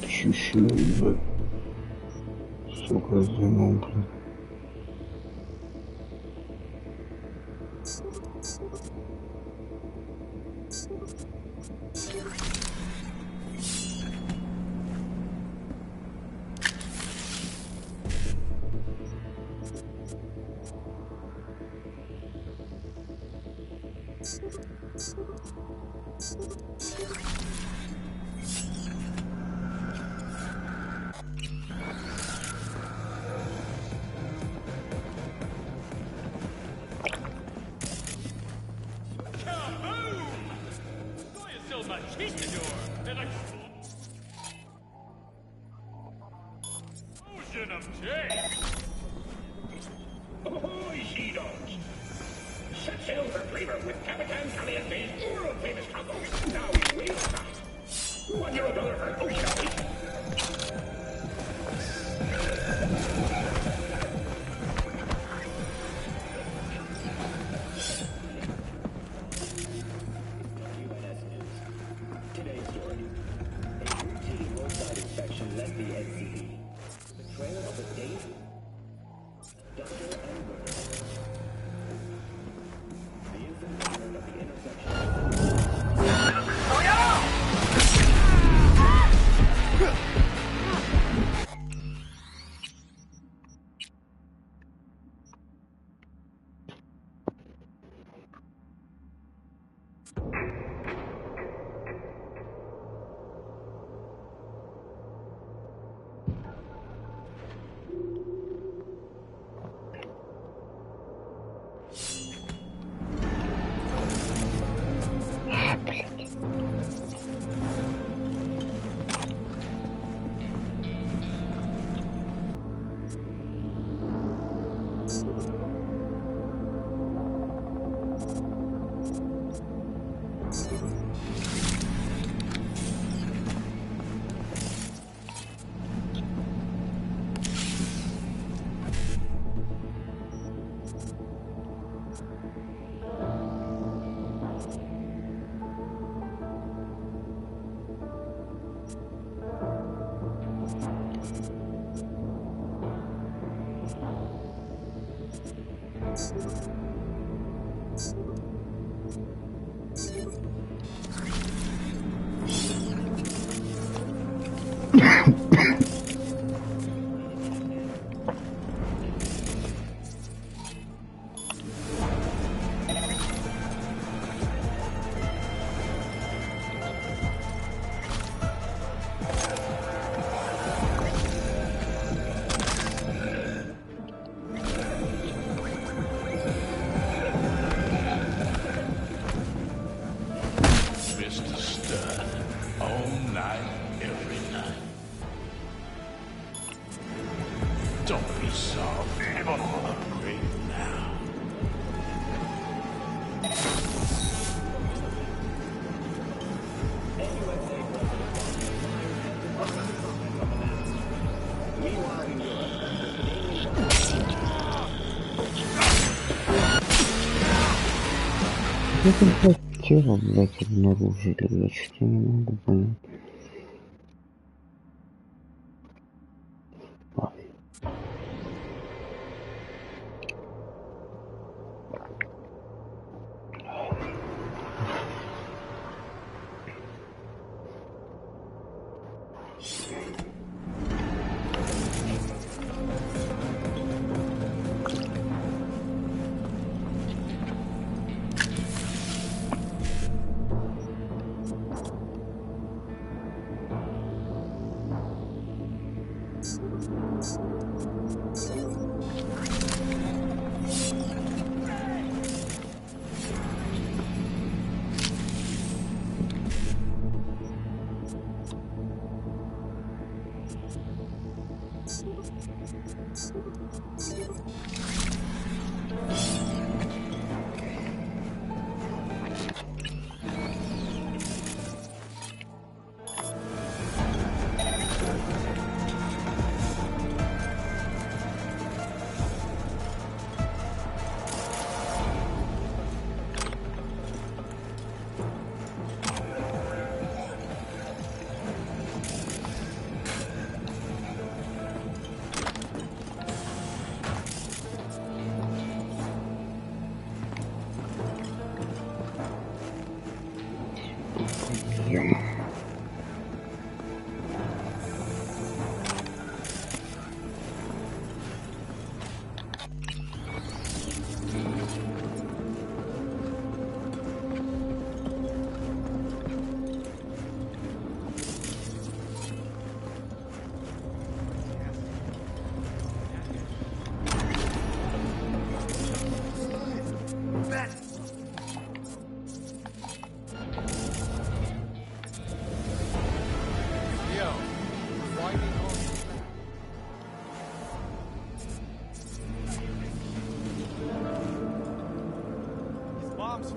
Ощущение. Все. такое сделал, блин? Это, блядь, тело, блядь, обнаружили, блядь, что я не могу понять.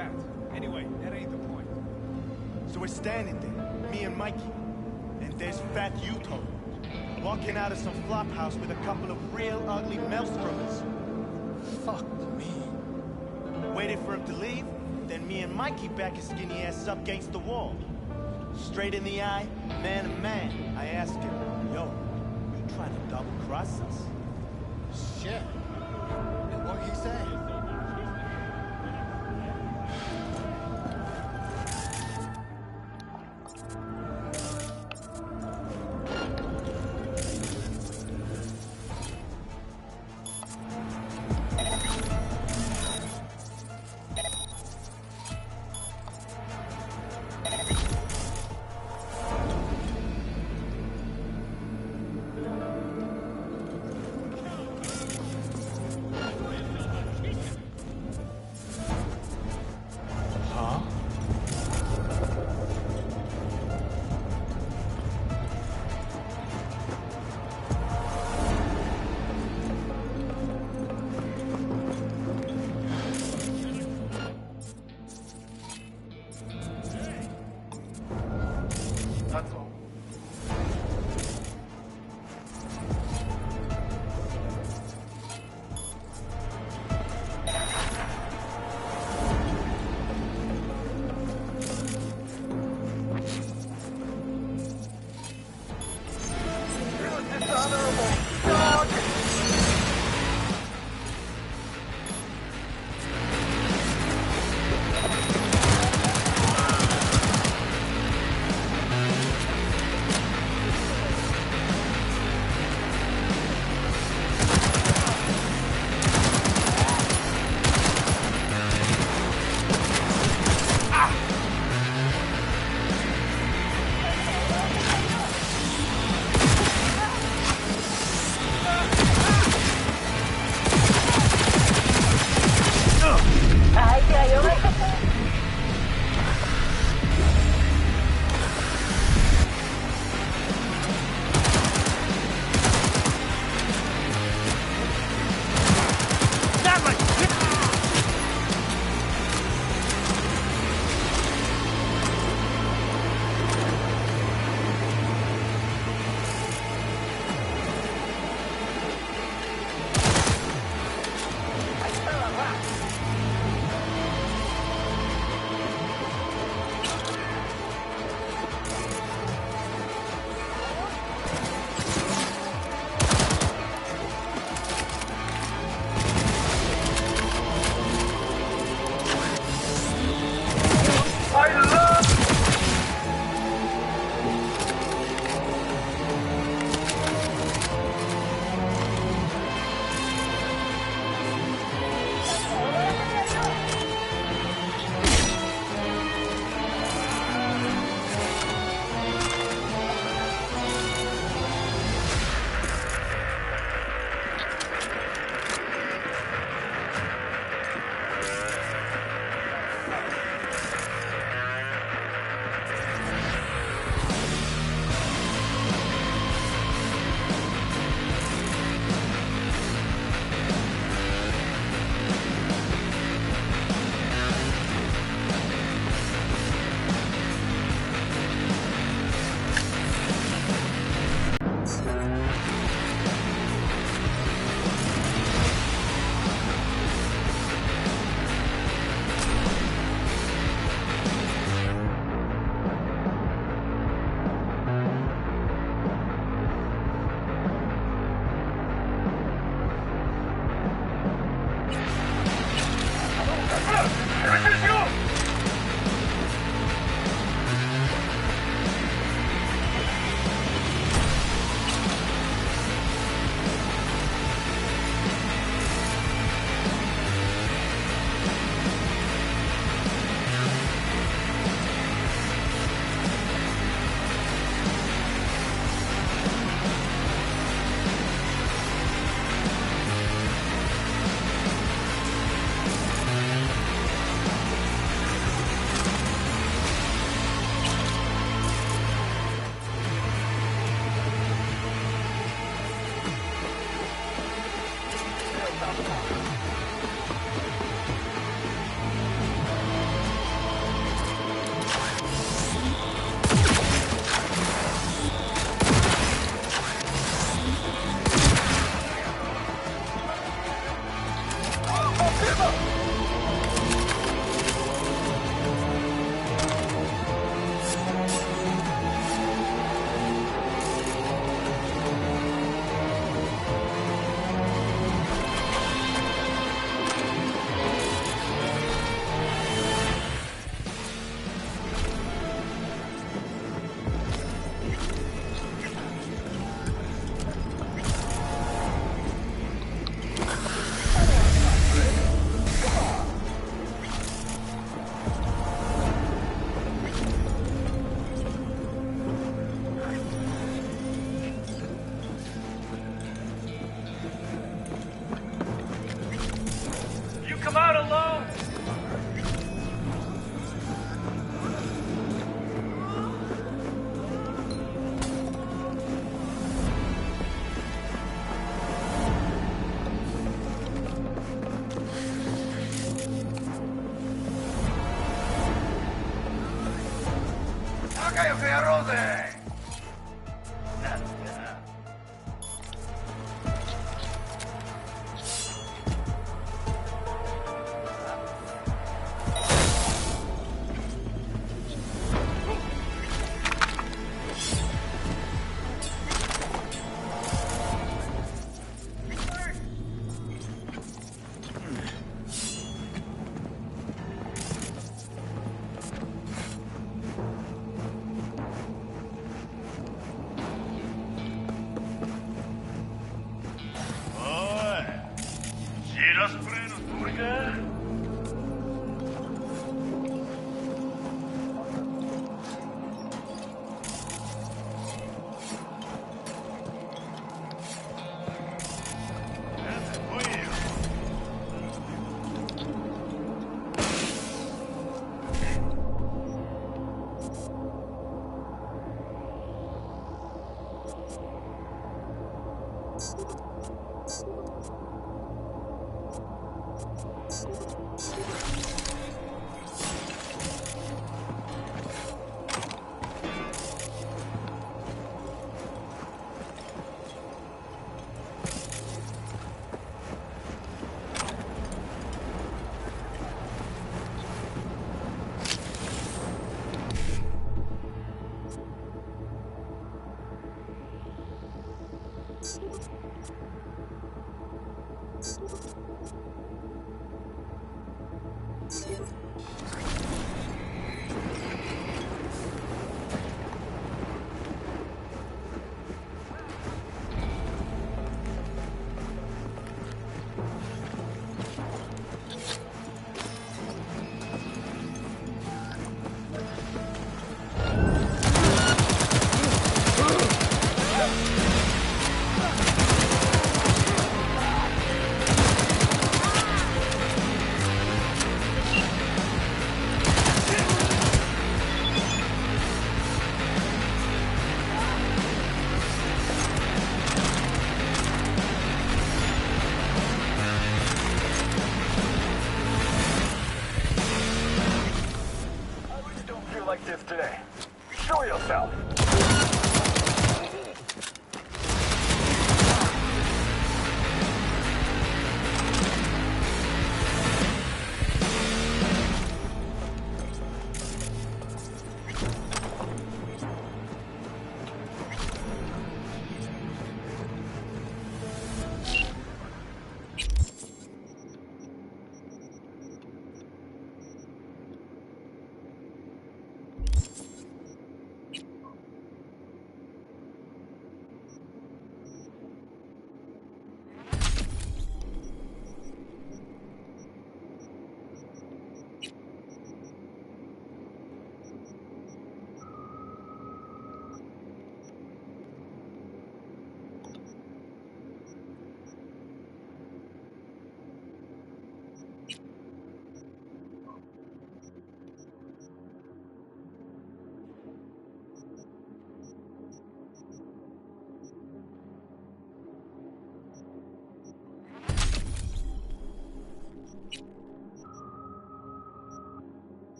that. Anyway, that ain't the point. So we're standing there, me and Mikey, and there's Fat Utah, walking out of some flop house with a couple of real ugly maelstromers. Fuck me. Waited for him to leave, then me and Mikey back his skinny ass up against the wall. Straight in the eye, man to man, I asked him, yo, you trying to double-cross us? Shit. And what he say? Какое оружие!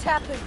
just happened?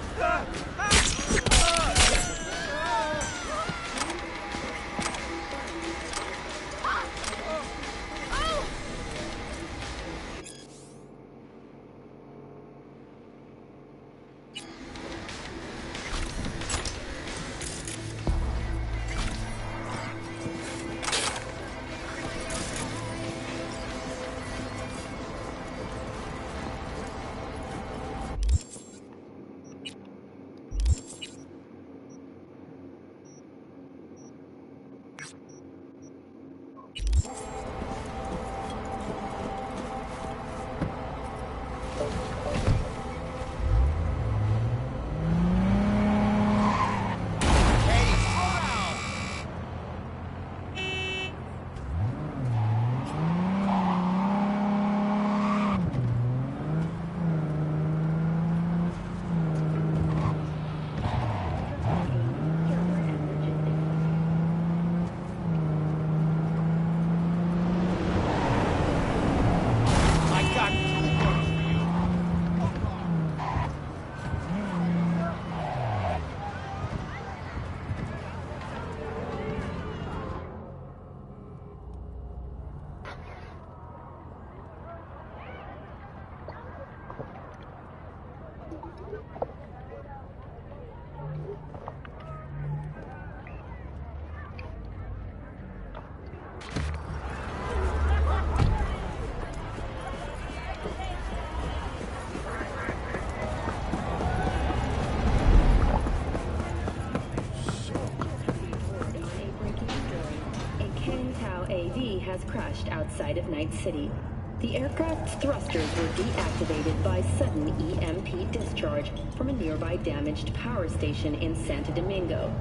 Has crashed outside of Night City. The aircraft's thrusters were deactivated by sudden EMP discharge from a nearby damaged power station in Santo Domingo.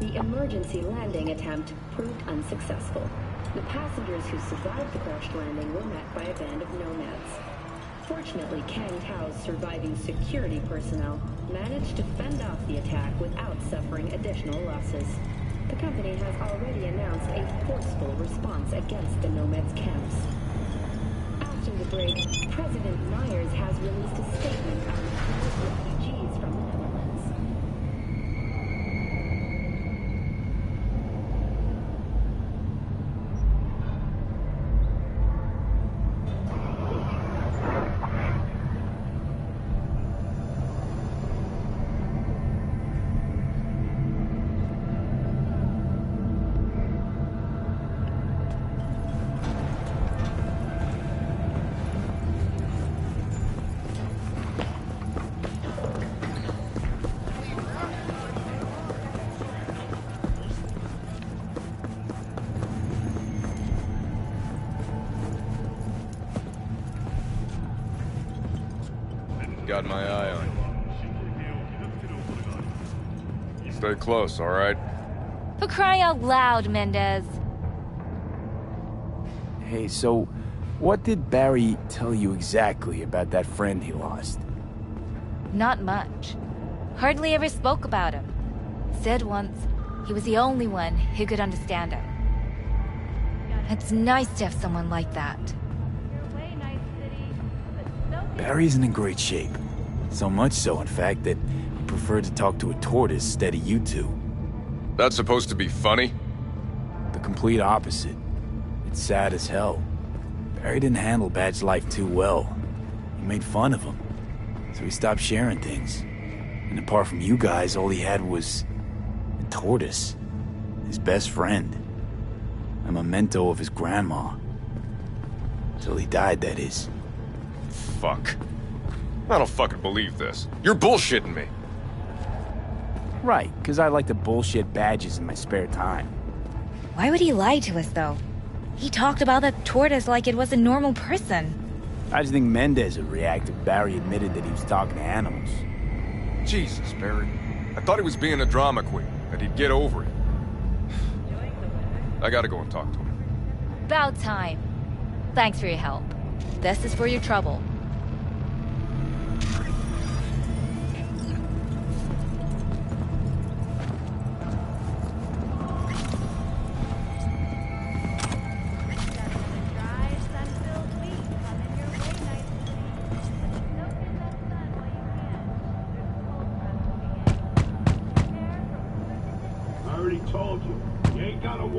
The emergency landing attempt proved unsuccessful. The passengers who survived the crash landing were met by a band of nomads. Fortunately, Kang Tao's surviving security personnel managed to fend off the attack without suffering additional losses. The company has already announced a forceful response against the nomads' camps. After the break, President Myers has released a statement on refugees from the Netherlands. Got my eye on you. Stay close, all right? For crying out loud, Mendez. Hey, so what did Barry tell you exactly about that friend he lost? Not much. Hardly ever spoke about him. Said once he was the only one who could understand him. It's nice to have someone like that. Barry isn't in great shape. So much so, in fact, that he preferred to talk to a tortoise instead of you two. That's supposed to be funny? The complete opposite. It's sad as hell. Barry didn't handle Bad's life too well. He made fun of him. So he stopped sharing things. And apart from you guys, all he had was a tortoise. His best friend. A memento of his grandma. Till he died, that is. Fuck. I don't fucking believe this. You're bullshitting me. Right, because I like to bullshit badges in my spare time. Why would he lie to us, though? He talked about the tortoise like it was a normal person. I just think Mendez would react if Barry admitted that he was talking to animals. Jesus, Barry. I thought he was being a drama queen, that he'd get over it. I gotta go and talk to him. About time. Thanks for your help. This is for your trouble.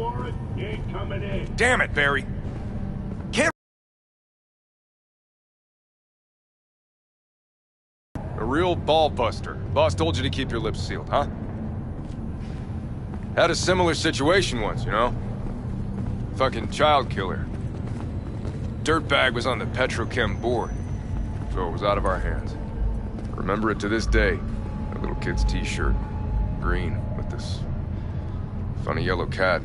warrant, you ain't coming in. Damn it, Barry. Get a real ball buster. Boss told you to keep your lips sealed, huh? Had a similar situation once, you know? Fucking child killer. Dirtbag was on the petrochem board, so it was out of our hands. I remember it to this day. A little kid's t-shirt, green, with this funny yellow cat.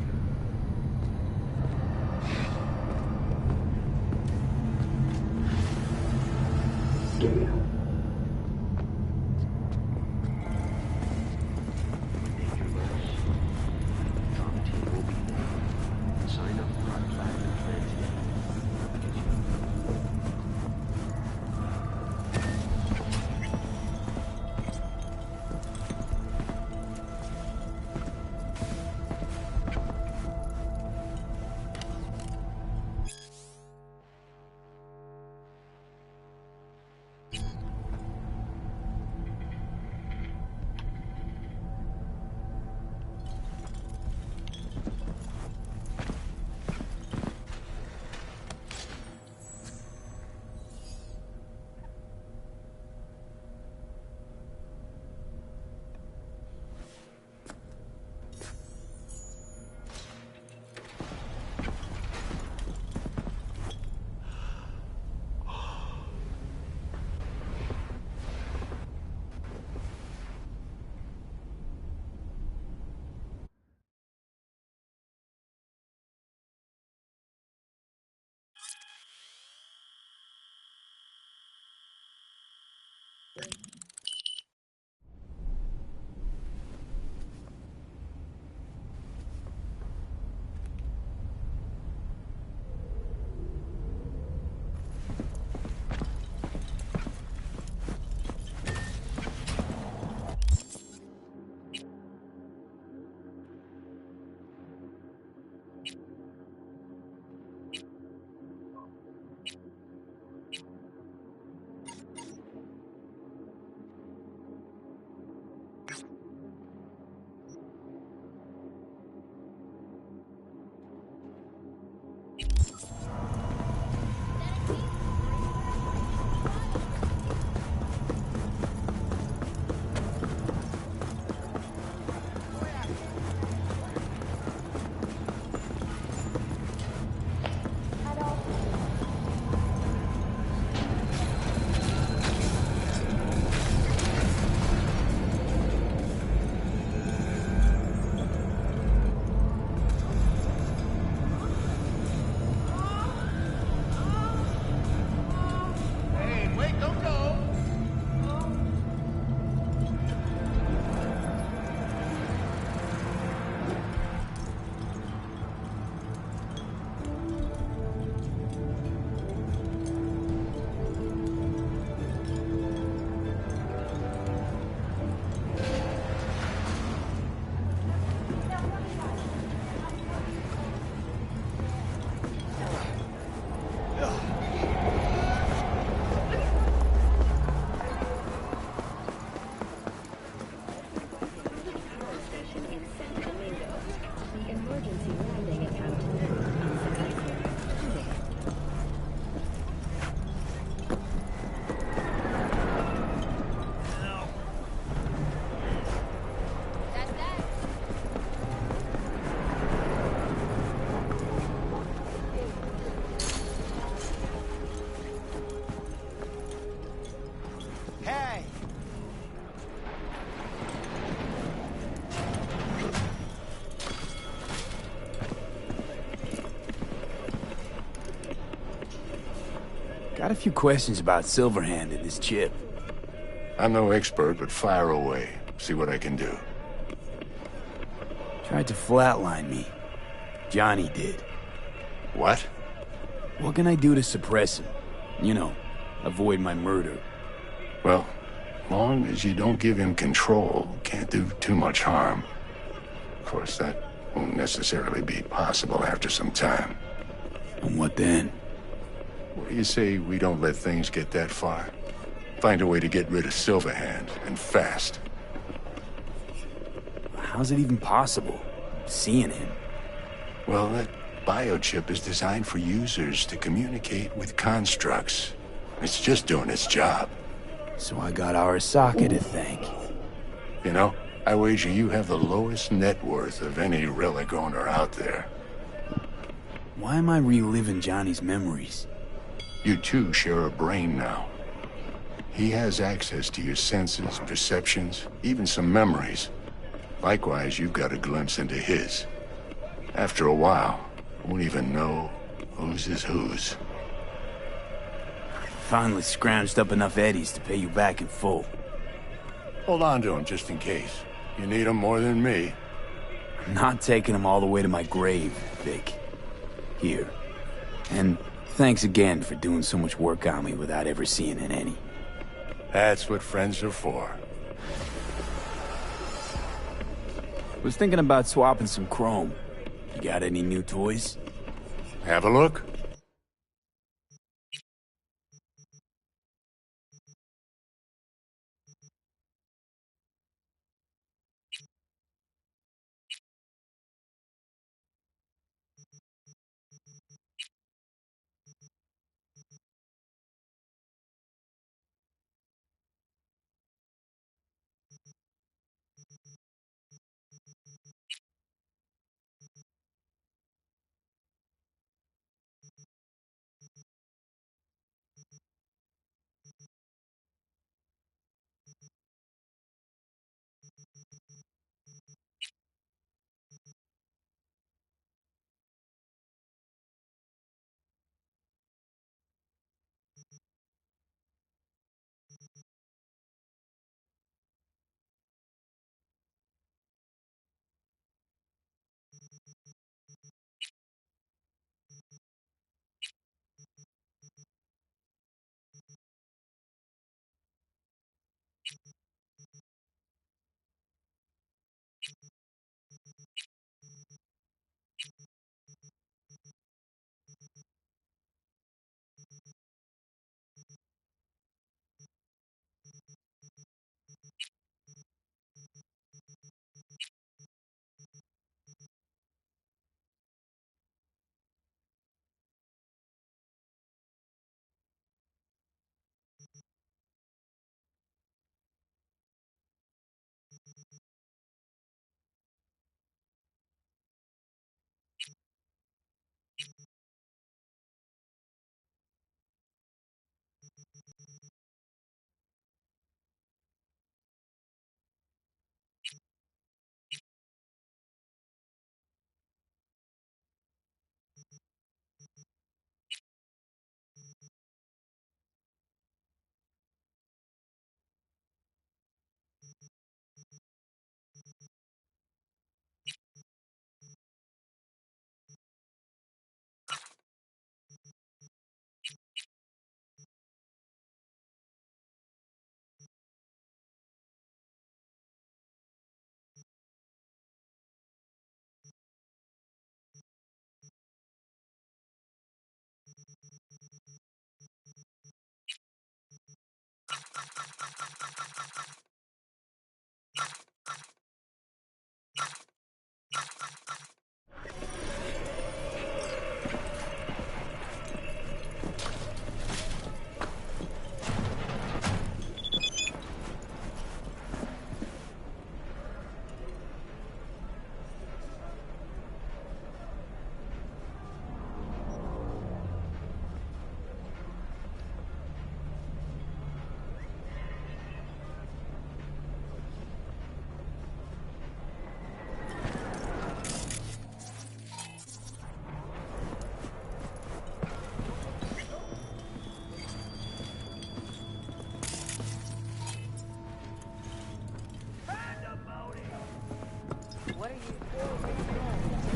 Got a few questions about Silverhand and this chip. I'm no expert, but fire away. See what I can do. Tried to flatline me. Johnny did. What? What can I do to suppress him? You know, avoid my murder. Well, long as you don't give him control, can't do too much harm. Of course, that won't necessarily be possible after some time. And what then? What do you say we don't let things get that far? Find a way to get rid of Silverhand, and fast. How's it even possible? Seeing him? Well, that biochip is designed for users to communicate with constructs. It's just doing its job. So I got Arasaka to thank. You know, I wager you have the lowest net worth of any relic owner out there. Why am I reliving Johnny's memories? You two share a brain now. He has access to your senses, perceptions, even some memories. Likewise, you've got a glimpse into his. After a while, you won't even know whose is whose. Finally scrounged up enough eddies to pay you back in full. Hold on to him just in case. You need him more than me. Not taking him all the way to my grave, Vic. Here. And thanks again for doing so much work on me without ever seeing an any. That's what friends are for. Was thinking about swapping some chrome. You got any new toys? Have a look.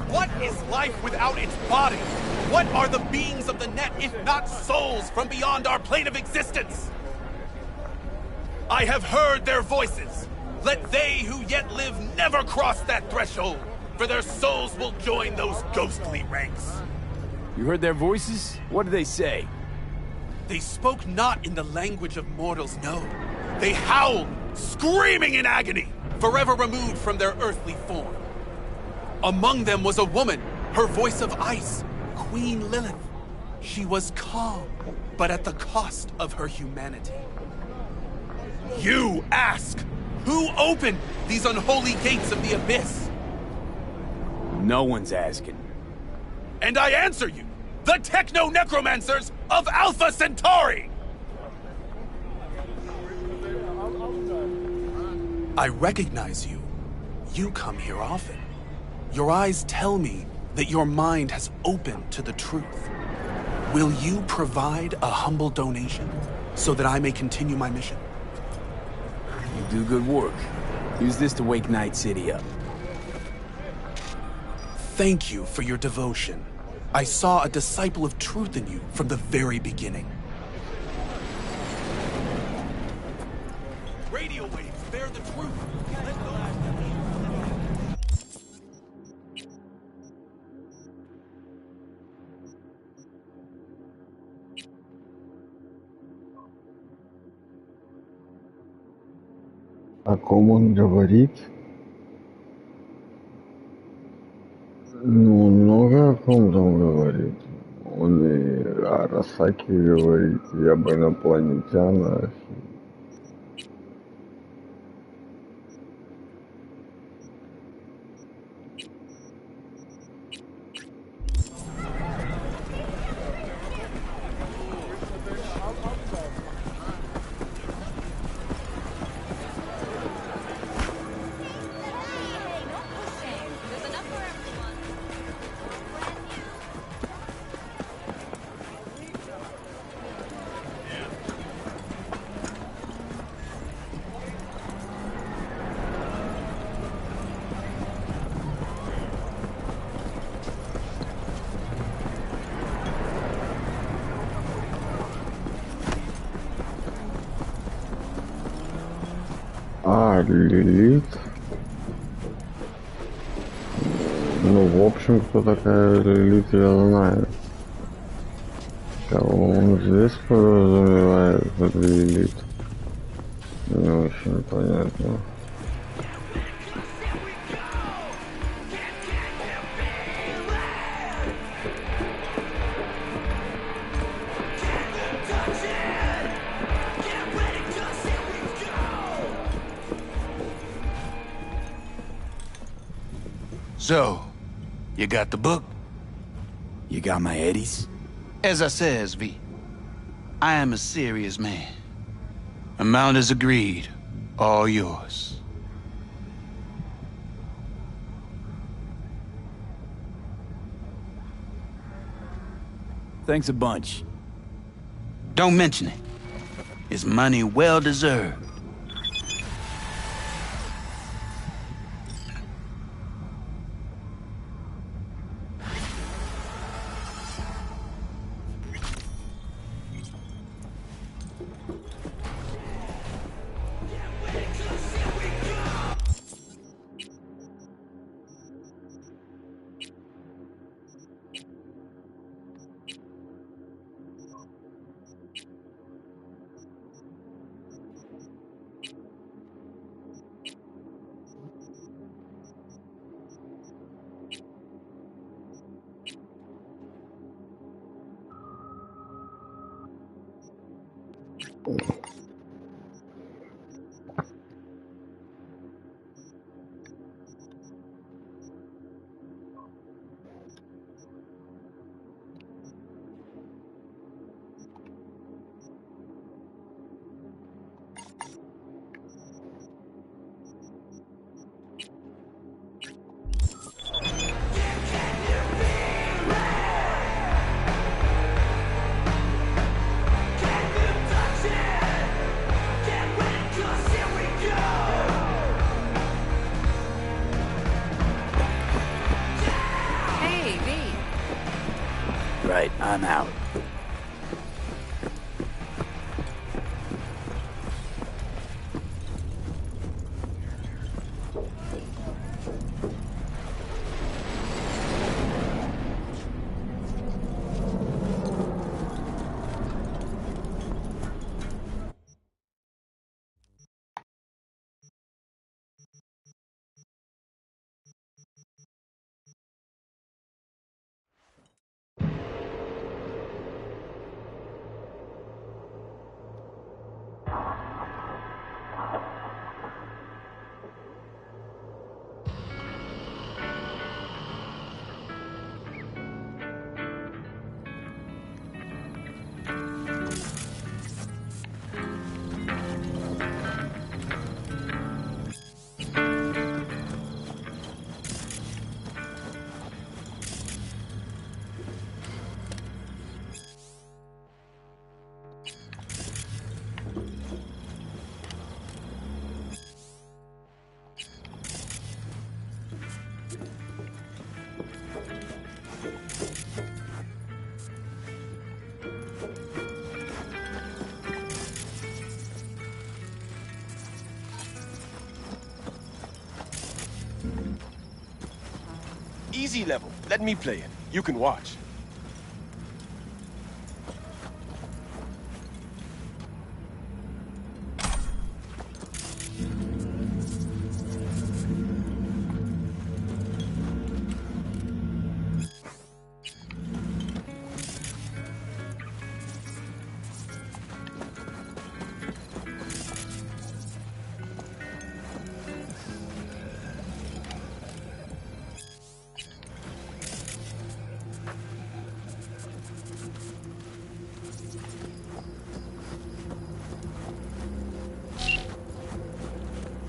What is life without its body? What are the beings of the net if not souls from beyond our plane of existence? I have heard their voices. Let they who yet live never cross that threshold, for their souls will join those ghostly ranks. You heard their voices? What did they say? They spoke not in the language of mortals, no. They howled, screaming in agony, forever removed from their earthly form. Among them was a woman, Her voice of ice, Queen Lilith. She was calm, but at the cost of her humanity. You ask, who opened these unholy gates of the abyss? No one's asking. And I answer you, the techno-necromancers of Alpha Centauri! I recognize you. You come here often. Your eyes tell me that your mind has opened to the truth. Will you provide a humble donation so that I may continue my mission? You do good work. Use this to wake Night City up. Thank you for your devotion. I saw a disciple of truth in you from the very beginning. Radio waves bear the truth. Let those... О ком он говорит? Ну, много о ком там говорит. Он и о Росаке говорит, и об инопланетянах. Лилит. Ну, в общем, кто такая Лилит, я знаю. Кого он здесь подразумевает под Лилит? Не очень понятно. So, you got the book? You got my eddies? As I says, V, I am a serious man. Amount is agreed. All yours. Thanks a bunch. Don't mention it. It's money well deserved. Right, I'm out. easy level. Let me play it. You can watch.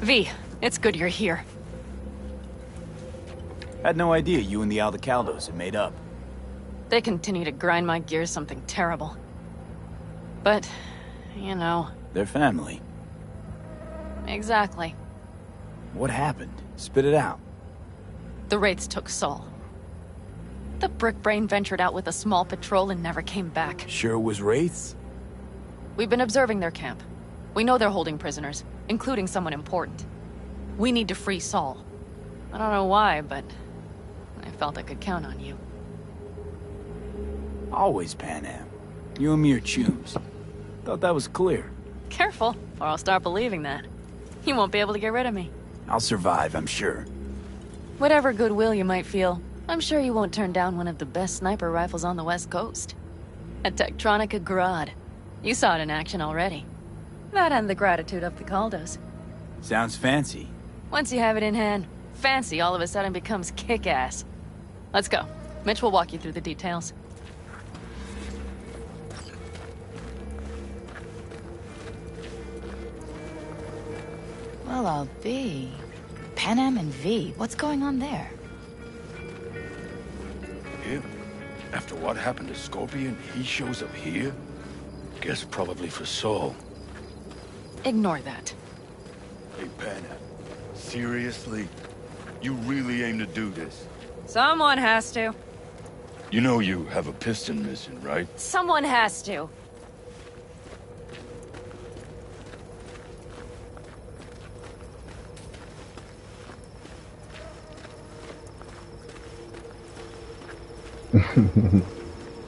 V, it's good you're here. Had no idea you and the Aldecaldos had made up. They continue to grind my gears something terrible. But, you know... They're family. Exactly. What happened? Spit it out. The Wraiths took Saul. The Brick Brain ventured out with a small patrol and never came back. Sure it was Wraiths? We've been observing their camp. We know they're holding prisoners, including someone important. We need to free Saul. I don't know why, but I felt I could count on you. Always Pan Am. You and me are chums. Thought that was clear. Careful, or I'll start believing that. You won't be able to get rid of me. I'll survive, I'm sure. Whatever goodwill you might feel, I'm sure you won't turn down one of the best sniper rifles on the West Coast. A Tektronica Grad. You saw it in action already. That and the gratitude of the Caldos. Sounds fancy. Once you have it in hand, fancy all of a sudden becomes kick-ass. Let's go. Mitch will walk you through the details. Well, I'll be. Pan Am and V, what's going on there? Him? After what happened to Scorpion, he shows up here? Guess probably for Saul. Ignore that. Hey, Panna. Seriously? You really aim to do this? Someone has to. You know you have a piston missing, right? Someone has to.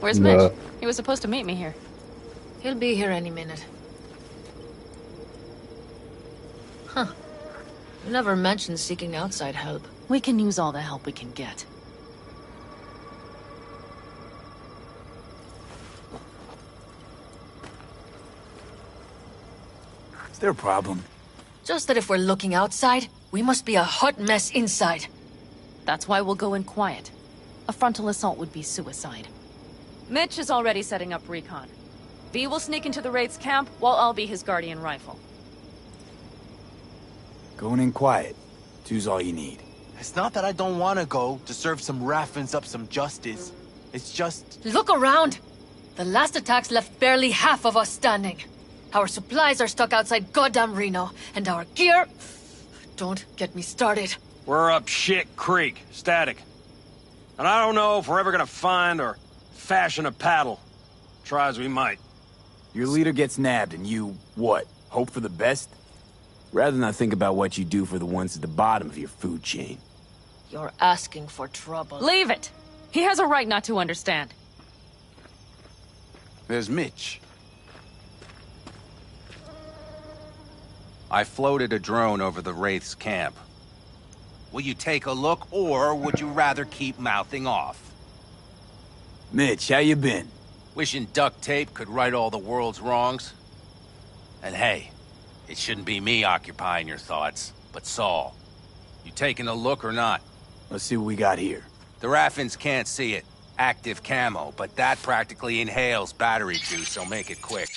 Where's Mitch? He was supposed to meet me here. He'll be here any minute. Huh. You never mentioned seeking outside help. We can use all the help we can get. Is there a problem? Just that if we're looking outside, we must be a hot mess inside. That's why we'll go in quiet. A frontal assault would be suicide. Mitch is already setting up recon. V will sneak into the Wraith's camp, while I'll be his guardian rifle. Going in quiet. Two's all you need. It's not that I don't want to go to serve some Raffins up some justice. It's just... Look around! The last attacks left barely half of us standing. Our supplies are stuck outside goddamn Reno, and our gear... Don't get me started. We're up shit creek, static. And I don't know if we're ever gonna find or fashion a paddle. Try as we might. Your leader gets nabbed and you, what, hope for the best? Rather not think about what you do for the ones at the bottom of your food chain. You're asking for trouble. Leave it! He has a right not to understand. There's Mitch. I floated a drone over the Wraith's camp. Will you take a look, or would you rather keep mouthing off? Mitch, how you been? Wishing duct tape could right all the world's wrongs. And hey, it shouldn't be me occupying your thoughts, but Saul. You taking a look or not? Let's see what we got here. The Raffins can't see it. Active camo, but that practically inhales battery juice, so make it quick.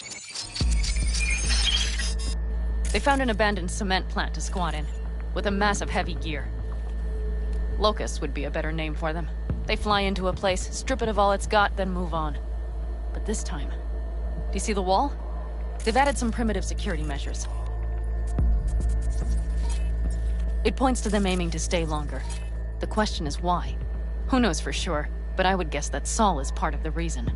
They found an abandoned cement plant to squat in, with a massive heavy gear. Locusts would be a better name for them. They fly into a place, strip it of all it's got, then move on. But this time... Do you see the wall? They've added some primitive security measures. It points to them aiming to stay longer. The question is why? Who knows for sure, but I would guess that Saul is part of the reason.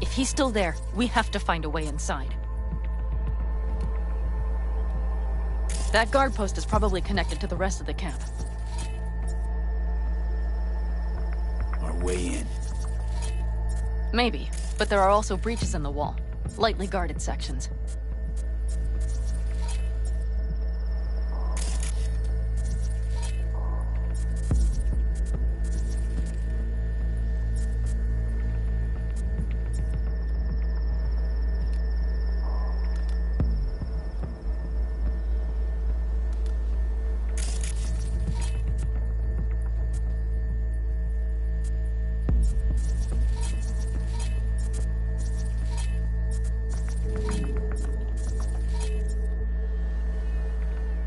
If he's still there, we have to find a way inside. That guard post is probably connected to the rest of the camp. way in. Maybe, but there are also breaches in the wall. Lightly guarded sections.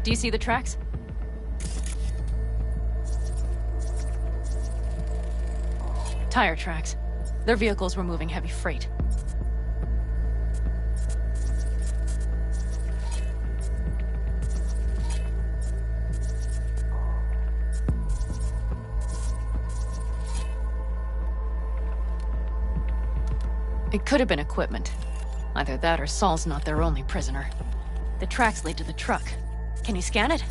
Do you see the tracks? Tire tracks. Their vehicles were moving heavy freight. It could have been equipment. Either that or Saul's not their only prisoner. The tracks lead to the truck. Can you scan it?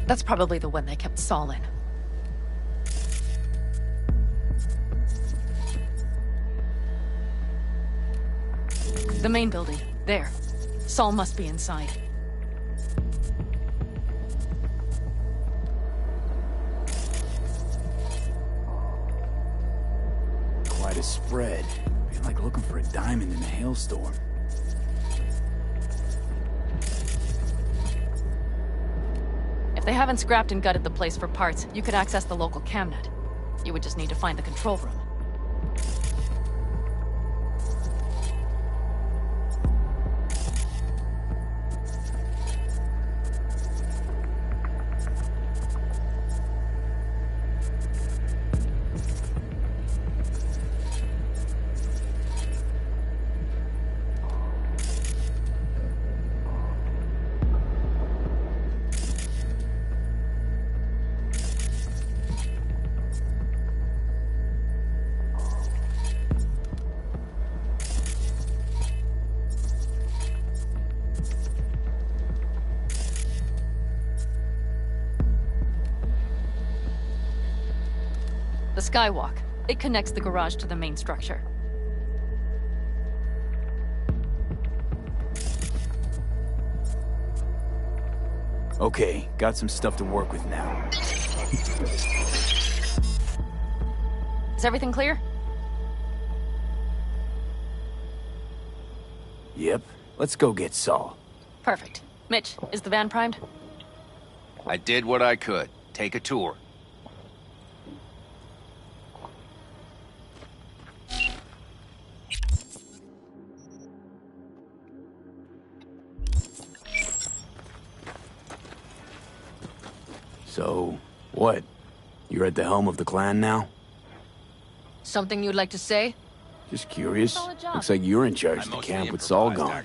That's probably the one they kept Saul in. The main building. There. Saul must be inside. Quite a spread. Feel like looking for a diamond in a hailstorm. If they haven't scrapped and gutted the place for parts, you could access the local camnet. You would just need to find the control room. The skywalk. It connects the garage to the main structure. Okay, got some stuff to work with now. Is everything clear? Yep. Let's go get Saul. Perfect. Mitch, is the van primed? I did what I could. Take a tour. So, what? You're at the helm of the clan now? Something you'd like to say? Just curious. Looks like you're in charge of the camp with Saul gone.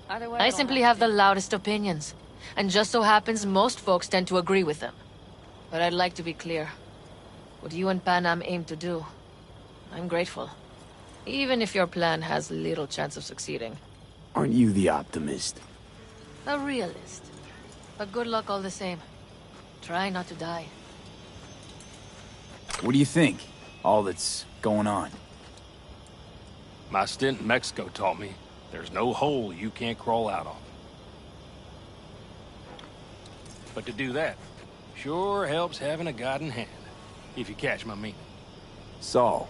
I simply have the loudest opinions. And just so happens most folks tend to agree with them. But I'd like to be clear. What you and Panam aim to do, I'm grateful. Even if your plan has little chance of succeeding. Aren't you the optimist? A realist. But good luck all the same. Try not to die. What do you think? All that's going on? My stint in Mexico taught me there's no hole you can't crawl out of. But to do that, sure helps having a guiding hand, if you catch my meaning. Saul.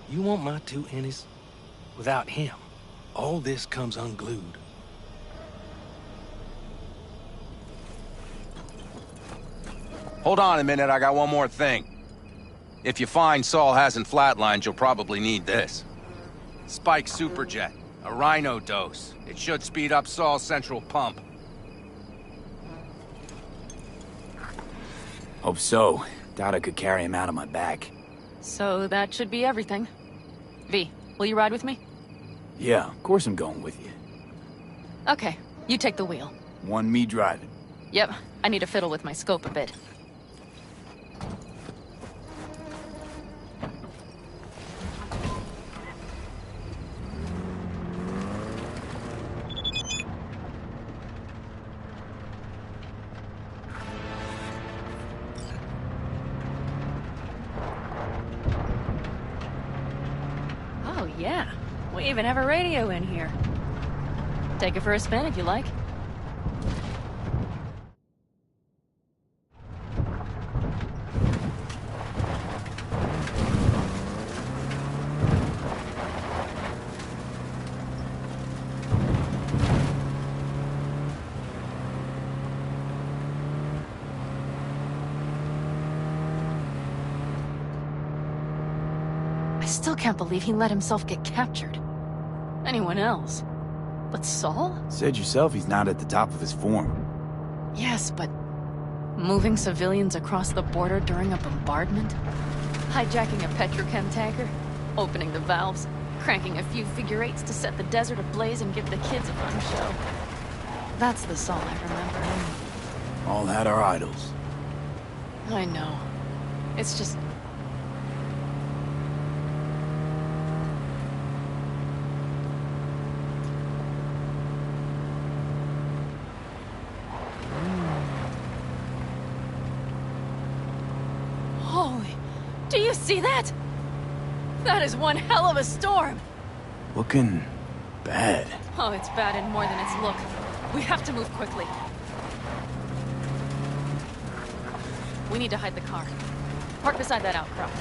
You want my two innies? Without him, all this comes unglued. Hold on a minute, I got one more thing. If you find Saul hasn't flatlined, you'll probably need this. Spike Superjet, a Rhino dose. It should speed up Saul's central pump. Hope so. Doubt I could carry him out on my back. So that should be everything. V, Will you ride with me? Yeah, of course I'm going with you. Okay, you take the wheel. Want me driving? Yep, I need to fiddle with my scope a bit. Oh yeah, we even have a radio in here. Take it for a spin if you like. I still can't believe he let himself get captured. Anyone else? But Saul? Said yourself he's not at the top of his form. Yes, but moving civilians across the border during a bombardment? Hijacking a petrochem tanker? Opening the valves? Cranking a few figure eights to set the desert ablaze and give the kids a fun show? That's the Saul I remember. All had our idols. I know. It's just... Holy... Do you see that? That is one hell of a storm! Looking... bad. Oh, it's bad in more than its look. We have to move quickly. We need to hide the car. Park beside that outcrop.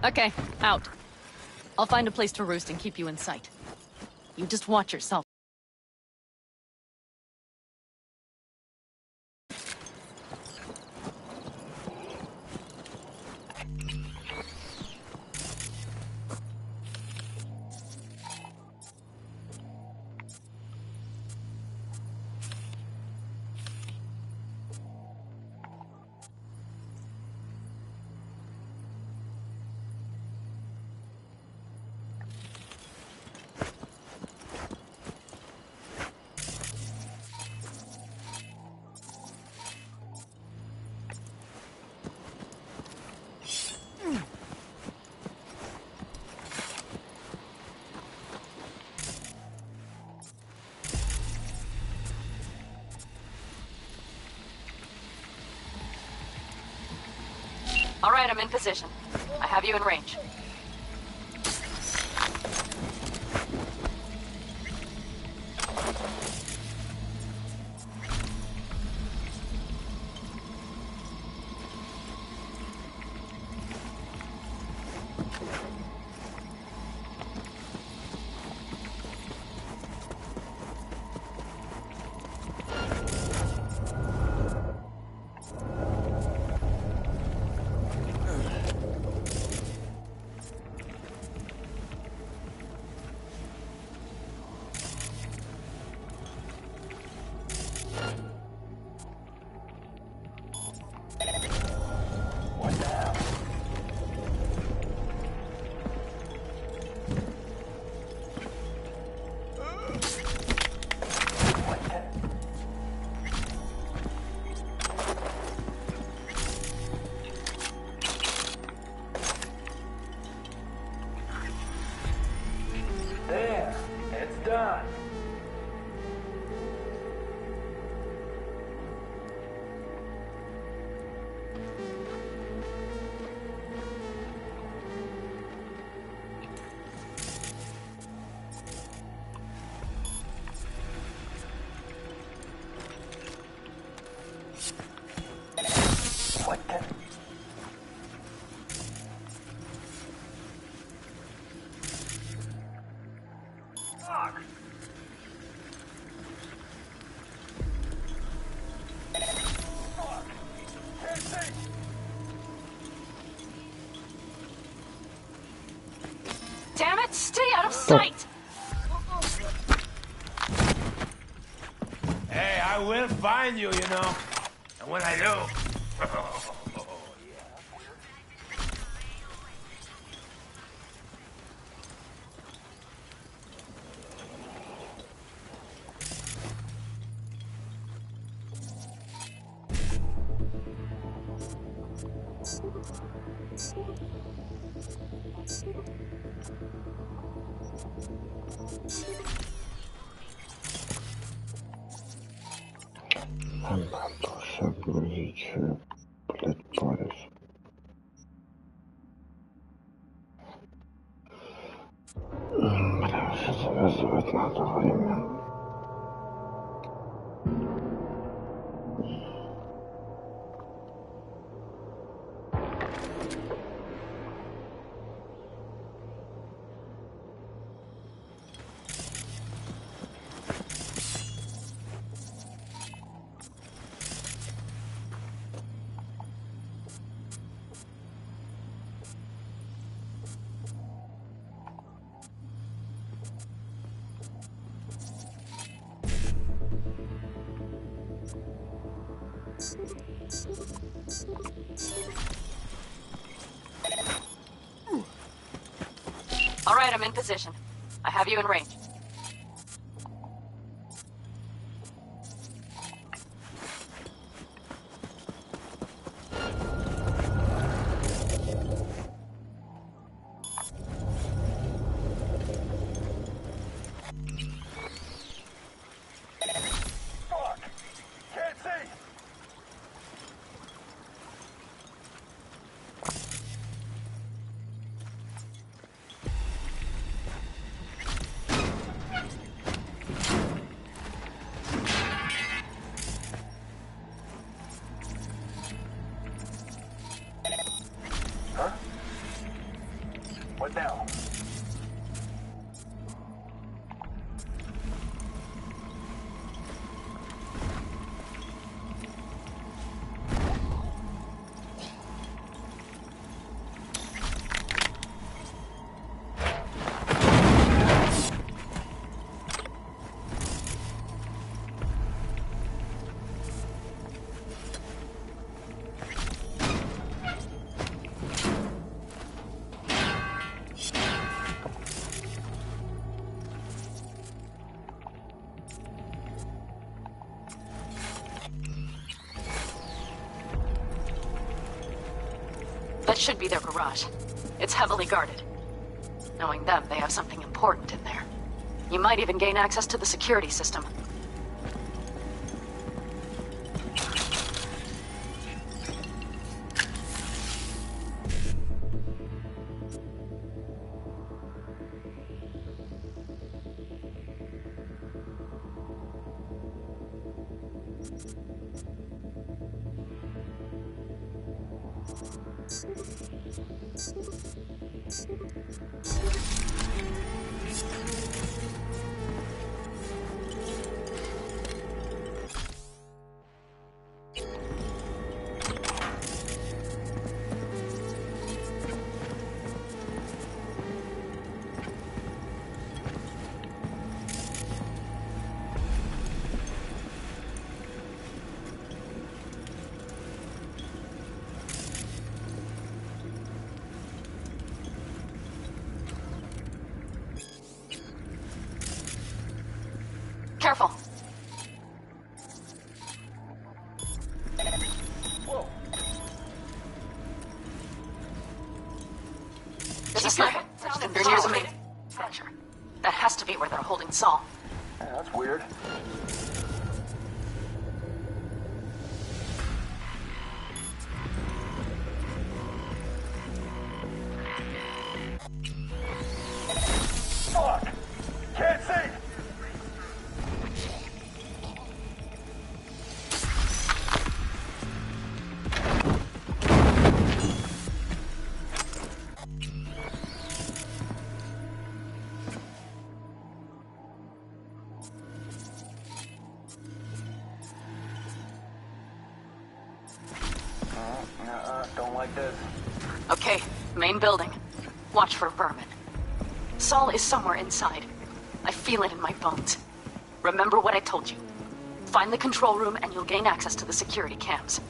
Okay, out. I'll find a place to roost and keep you in sight. You just watch yourself. All right, I'm in position. I have you in range. There, it's done. What the? Fuck. Damn it! Stay out of sight! Hey, I will find you, you know. And when I do... Все грузить, блядь, парюсь. Бля, уже завязывать надо время. All right, I'm in position. I have you in range. What now? That should be their garage. It's heavily guarded. Knowing them, they have something important in there. You might even gain access to the security system. Careful. Whoa. There's a sniper. They're near the main structure. That has to be where they're holding Saul. Yeah, that's weird. Fuck! Can't see! Don't like this. Okay, main building. Watch for vermin. Saul is somewhere inside. I feel it in my bones. Remember what I told you. Find the control room and you'll gain access to the security cams.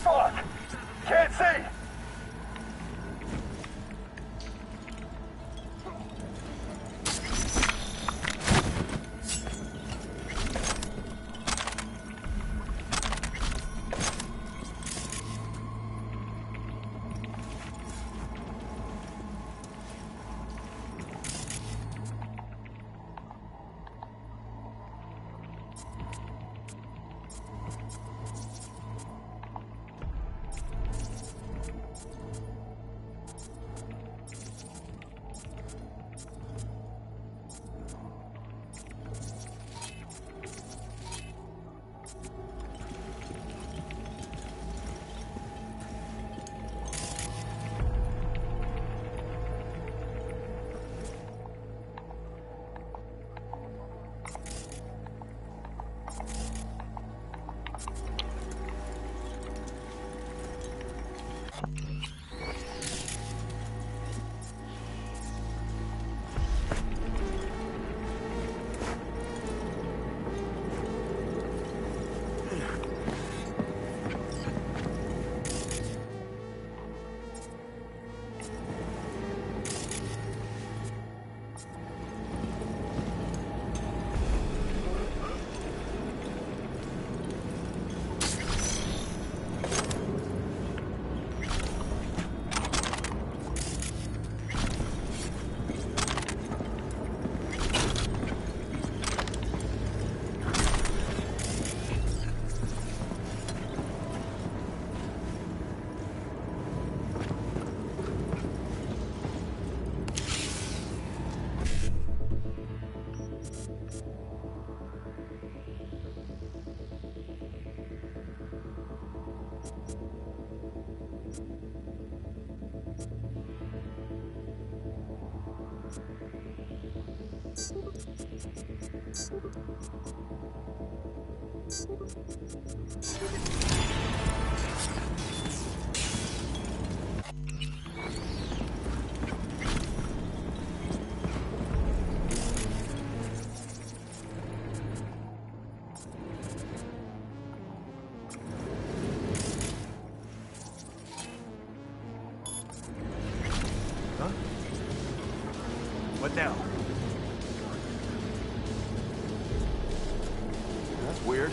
Fuck! Can't see! What now? That's weird.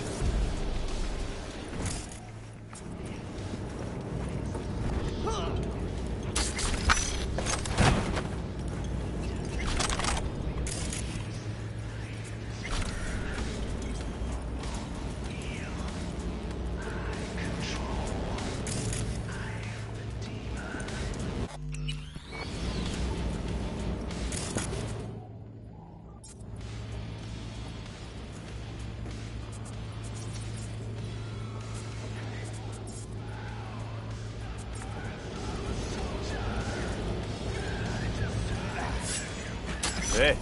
Hey,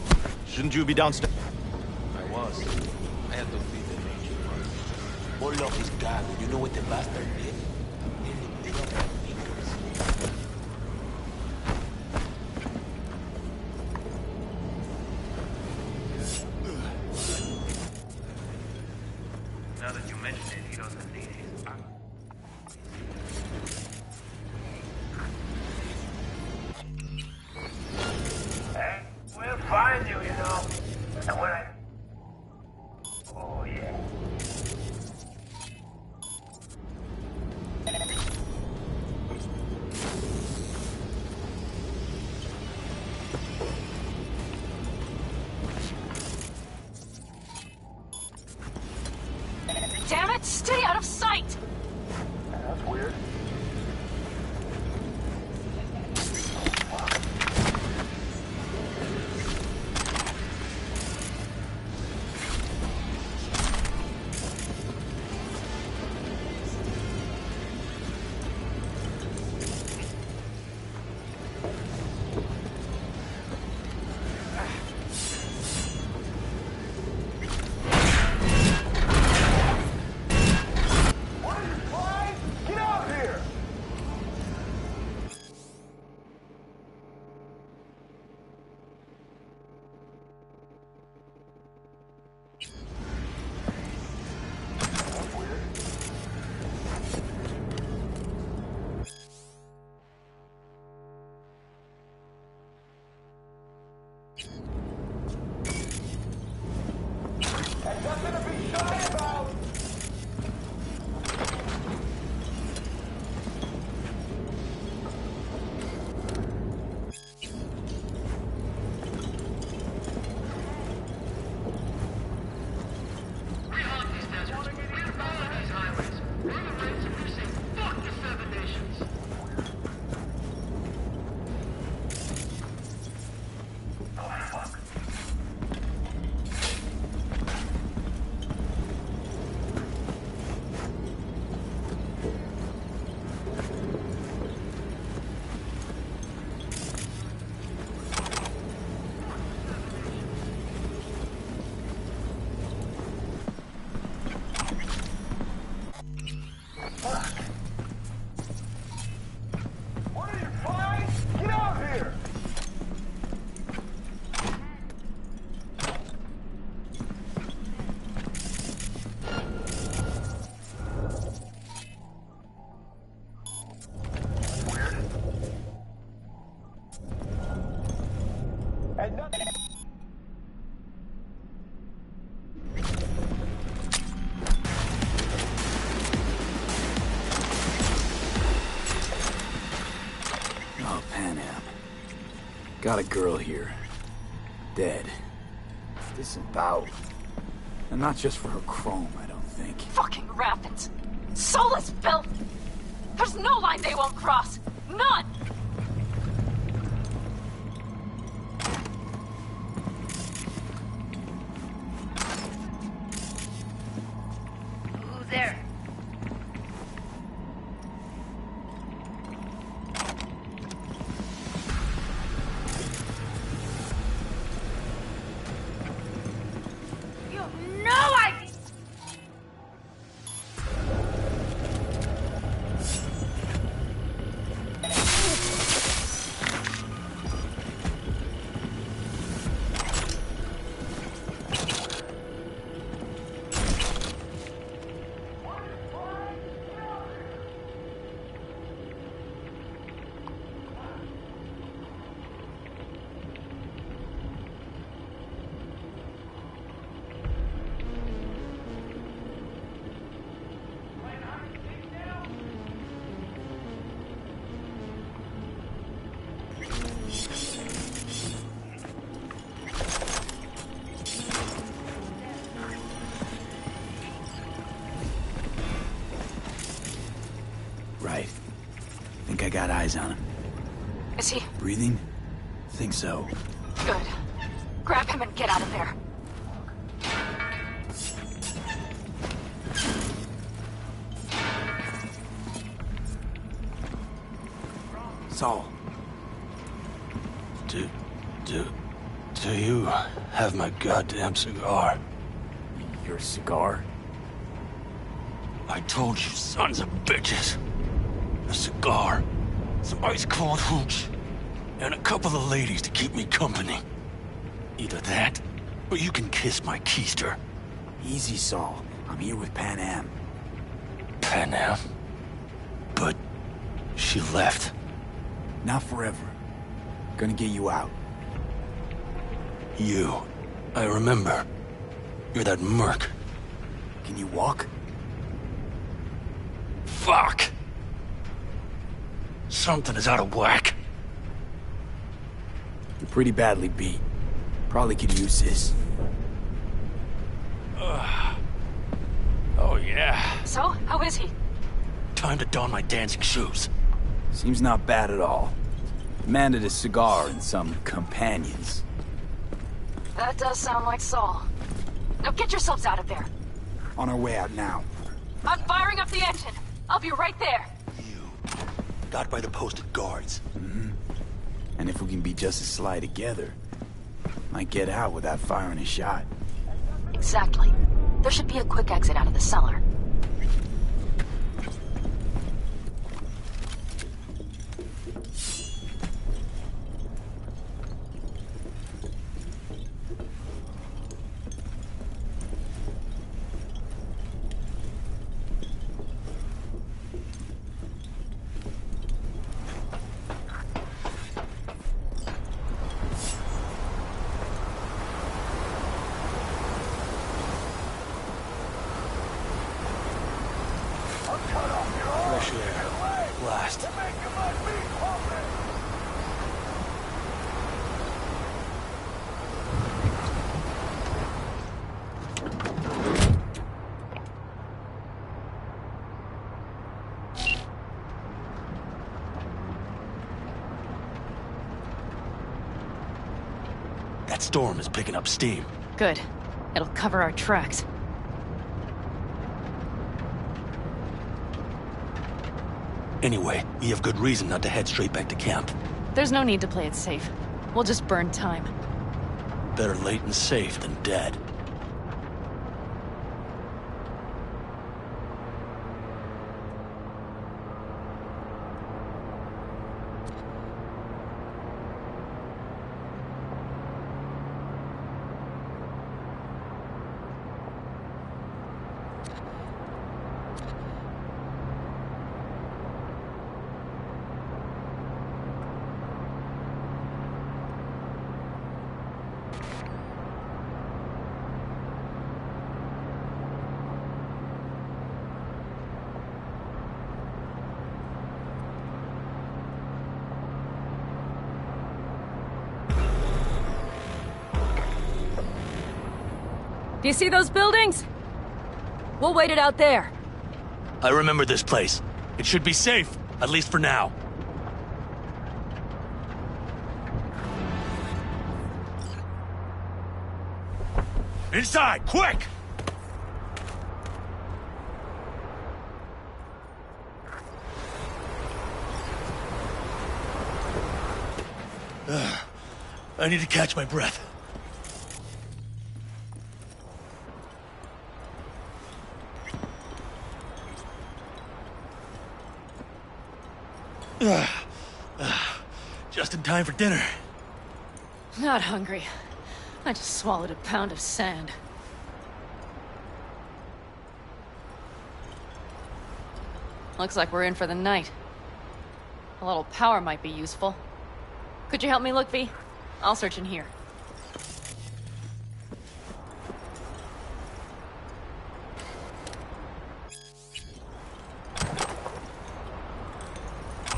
shouldn't you be downstairs? I was. I had to feed the nature. Warlock is gone. You know what the bastard did? Nearly blew up my fingers. Now that you mention it, he doesn't need his armor. Hey, we'll find you, you know. And when I... Oh, yeah. Damn it! Stay out of sight! That's weird. Got a girl here. Dead. What's this about? And not just for her chrome, I don't think. Fucking rapids. Soulless filth. There's no line they won't cross. None. Who's there? You have no idea! Right. Think I got eyes on him. Is he? Breathing? Think so. Good. Grab him and get out of there. Saul. Do you have my goddamn cigar? Your cigar? I told you, sons of bitches. A cigar, some ice-cold hooch, and a couple of ladies to keep me company. Either that, or you can kiss my keister. Easy, Saul. I'm here with Pan Am. Pan Am? But she left. Not forever. Gonna get you out. You. I remember. You're that merc. Can you walk? Fuck! Something is out of whack. You're pretty badly beat. Probably could use this. Oh, yeah. So, how is he? Time to don my dancing shoes. Seems not bad at all. Demanded a cigar and some companions. That does sound like Saul. Now get yourselves out of there. On our way out now. I'm firing up the engine. I'll be right there. Got by the posted guards. Mm-hmm. And if we can be just as sly together, might get out without firing a shot. Exactly. There should be a quick exit out of the cellar. Fresh air. Blast. That storm is picking up steam. Good. It'll cover our tracks. Anyway, we have good reason not to head straight back to camp. There's no need to play it safe. We'll just burn time. Better late and safe than dead. Do you see those buildings? We'll wait it out there. I remember this place. It should be safe, at least for now. Inside, quick! I need to catch my breath. Just in time for dinner. Not hungry. I just swallowed a pound of sand. Looks like we're in for the night. A little power might be useful. Could you help me look, V? I'll search in here.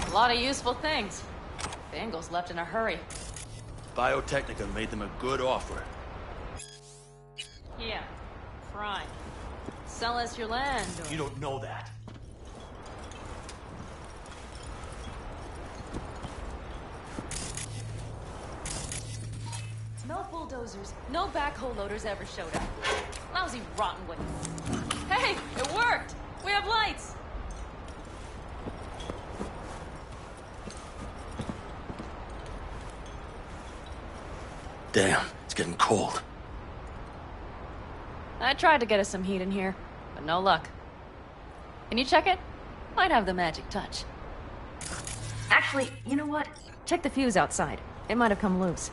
A lot of useful things. Bangles left in a hurry. Biotechnica made them a good offer. Yeah, prime. Sell us your land, or... You don't know that. No bulldozers, no backhoe loaders ever showed up. Lousy rotten wood. Hey, it worked! We have lights! Damn, it's getting cold. I tried to get us some heat in here, but no luck. Can you check it? Might have the magic touch. Actually, you know what? Check the fuse outside. It might have come loose.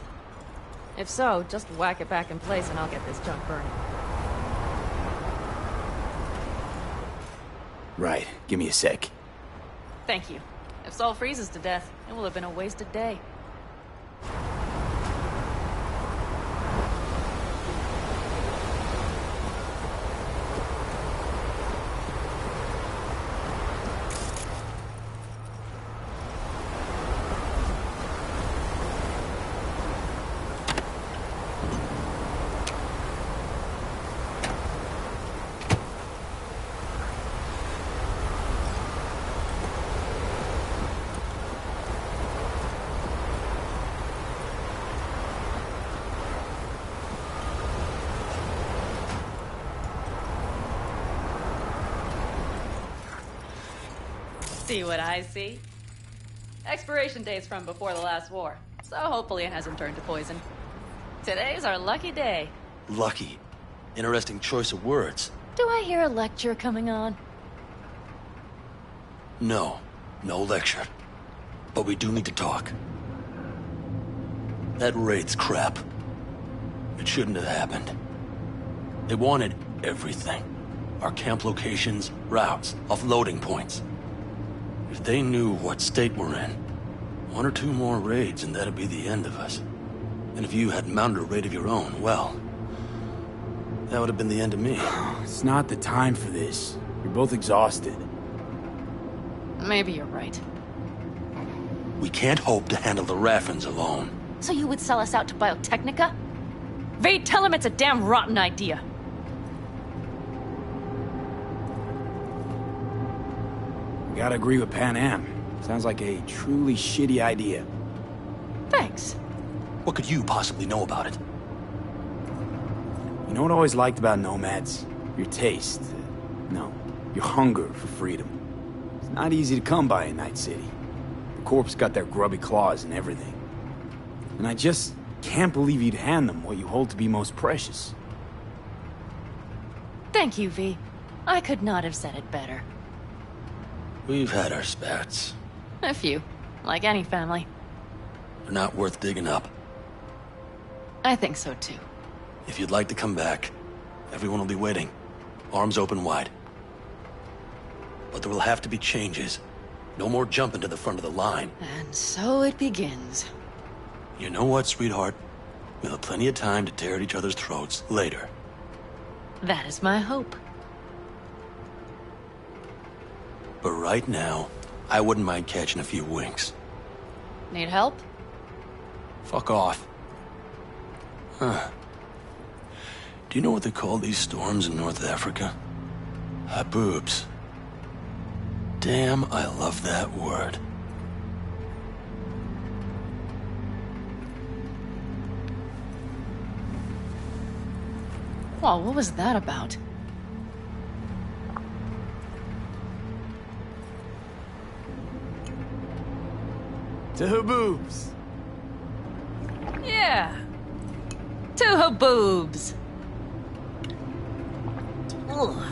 If so, just whack it back in place and I'll get this junk burning. Right, give me a sec. Thank you. If Sol freezes to death, it will have been a wasted day. See what I see? Expiration date's from before the last war, so hopefully it hasn't turned to poison. Today's our lucky day. Lucky. Interesting choice of words. Do I hear a lecture coming on? No, no lecture. But we do need to talk. That raid's crap. It shouldn't have happened. They wanted everything. Our camp locations, routes, offloading points. If they knew what state we're in, 1 or 2 more raids and that'd be the end of us. And if you had mounted a raid of your own, well, that would have been the end of me. It's not the time for this. You're both exhausted. Maybe you're right. We can't hope to handle the Raffens alone. So you would sell us out to Biotechnica? Vade, tell him it's a damn rotten idea. Gotta agree with Pan Am. Sounds like a truly shitty idea. Thanks. What could you possibly know about it? You know what I always liked about nomads? Your taste. No, your hunger for freedom. It's not easy to come by in Night City. The Corps got their grubby claws and everything. And I just can't believe you'd hand them what you hold to be most precious. Thank you, V. I could not have said it better. We've had our spats. A few. Like any family. They're not worth digging up. I think so, too. If you'd like to come back, everyone will be waiting. Arms open wide. But there will have to be changes. No more jumping to the front of the line. And so it begins. You know what, sweetheart? We'll have plenty of time to tear at each other's throats later. That is my hope. But right now, I wouldn't mind catching a few winks. Need help? Fuck off. Huh. Do you know what they call these storms in North Africa? Haboobs. Damn, I love that word. Whoa, what was that about? To Haboobs. Yeah. To Haboobs. Ugh.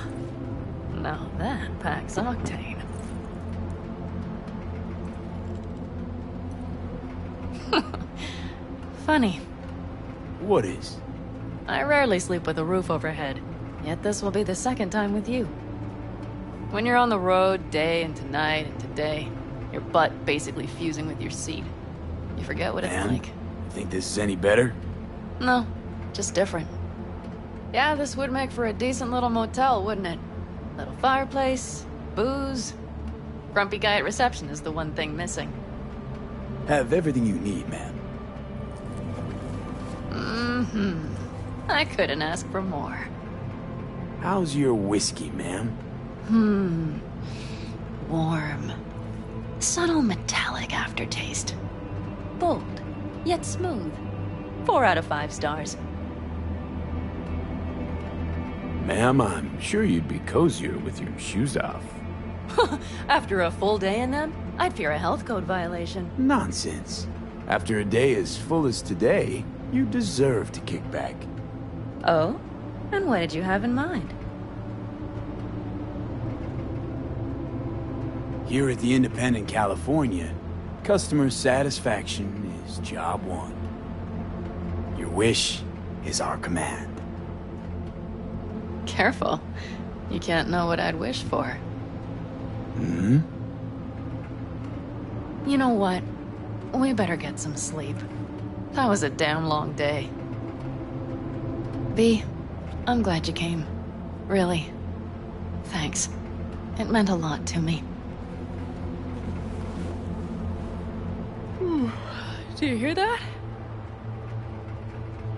Now that packs octane. Funny. What is? I rarely sleep with a roof overhead, yet this will be the second time with you. When you're on the road day into night into day, your butt basically fusing with your seat. You forget what it's like. Think this is any better? No, just different. Yeah, this would make for a decent little motel, wouldn't it? Little fireplace, booze. Grumpy guy at reception is the one thing missing. Have everything you need, man. Mm-hmm. I couldn't ask for more. How's your whiskey, ma'am? Warm. Subtle metallic aftertaste. Bold, yet smooth. 4 out of 5 stars. Ma'am, I'm sure you'd be cozier with your shoes off. After a full day in them, I'd fear a health code violation. Nonsense. After a day as full as today, you deserve to kick back. Oh? And what did you have in mind? Here at the Independent California, customer satisfaction is job one. Your wish is our command. Careful. You can't know what I'd wish for. Hmm? You know what? We better get some sleep. That was a damn long day. V, I'm glad you came. Really. Thanks. It meant a lot to me. Do you hear that?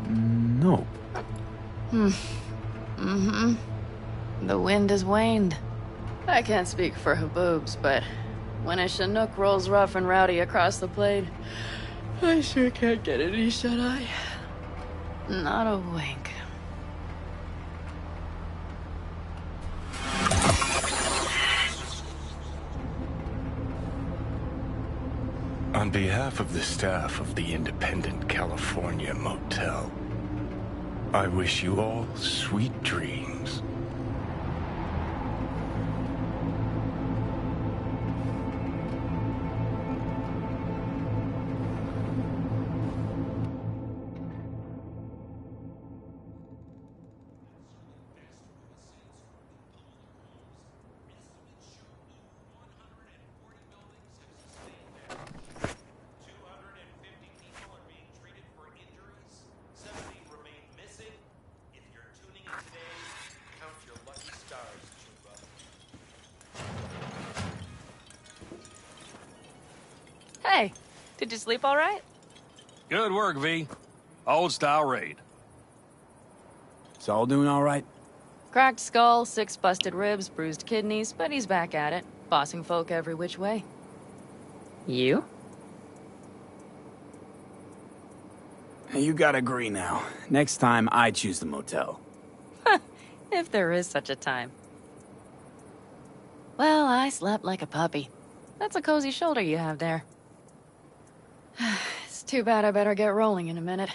No. Mm-hmm. The wind has waned. I can't speak for Haboobs, but when a Chinook rolls rough and rowdy across the plain, I sure can't get any shut-eye. Not a wink. On behalf of the staff of the Independent California Motel, I wish you all sweet dreams. Hey, did you sleep all right? Good work, V. Old-style raid. It's all doing all right? Cracked skull, 6 busted ribs, bruised kidneys, but he's back at it, bossing folk every which way. You? You gotta agree now. Next time, I choose the motel. If there is such a time. Well, I slept like a puppy. That's a cozy shoulder you have there. It's too bad I better get rolling in a minute.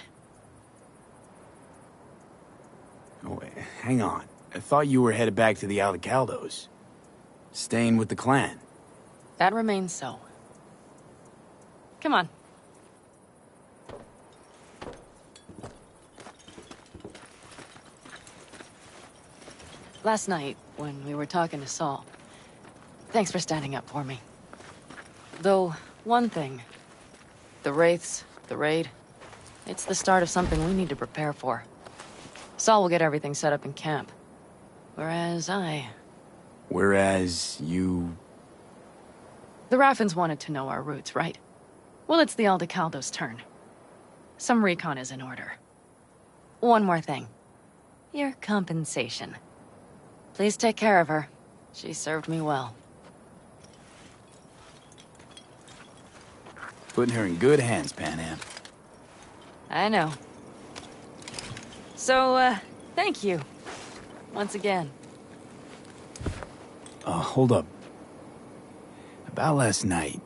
Oh, wait, hang on. I thought you were headed back to the Alcaldos. Staying with the clan. That remains so. Come on. Last night, when we were talking to Saul, thanks for standing up for me. Though, one thing. The Wraiths, the raid, it's the start of something we need to prepare for. Saul will get everything set up in camp. Whereas you... The Raffins wanted to know our routes, right? Well, it's the Aldecaldo's turn. Some recon is in order. One more thing. Your compensation. Please take care of her. She served me well. Putting her in good hands, Panam. I know. So, thank you. Once again. Hold up. About last night.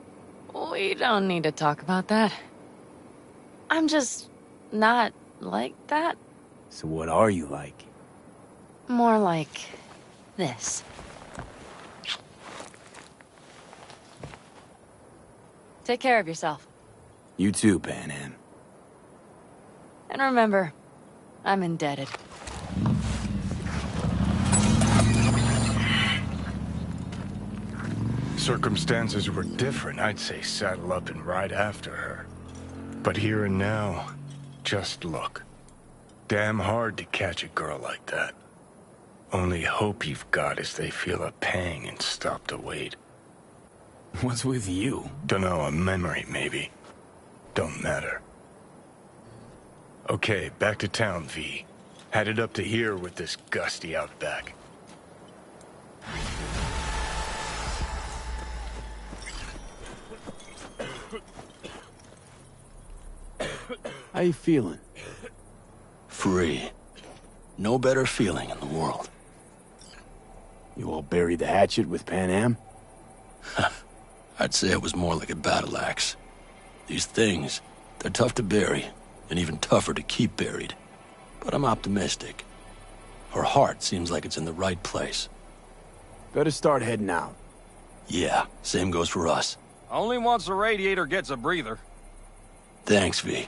We don't need to talk about that. I'm just not like that. So what are you like? More like this. Take care of yourself. You too, Panam. And remember, I'm indebted. Circumstances were different, I'd say saddle up and ride after her. But here and now, just look. Damn hard to catch a girl like that. Only hope you've got is they feel a pang and stop to wait. What's with you? Dunno, a memory maybe. Don't matter. Okay, back to town, V. Headed up to here with this gusty outback. How you feeling? Free. No better feeling in the world. You all buried the hatchet with Panam? I'd say it was more like a battle axe. These things, they're tough to bury, and even tougher to keep buried. But I'm optimistic. Her heart seems like it's in the right place. Better start heading out. Yeah, same goes for us. Only once the radiator gets a breather. Thanks, V.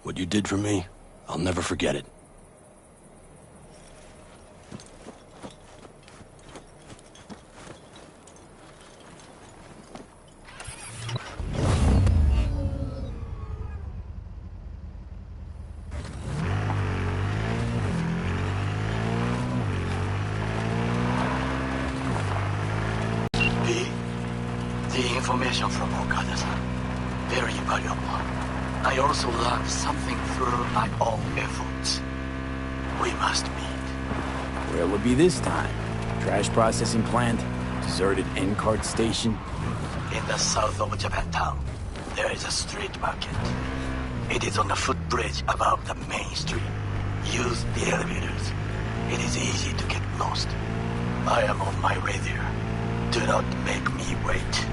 What you did for me, I'll never forget it. The information from Okada-san, very valuable. I also learned something through my own efforts. We must meet. Where'll it be this time? Trash processing plant? Deserted N-cart station? In the south of Japantown, there is a street market. It is on a footbridge above the main street. Use the elevators. It is easy to get lost. I am on my way there. Do not make me wait.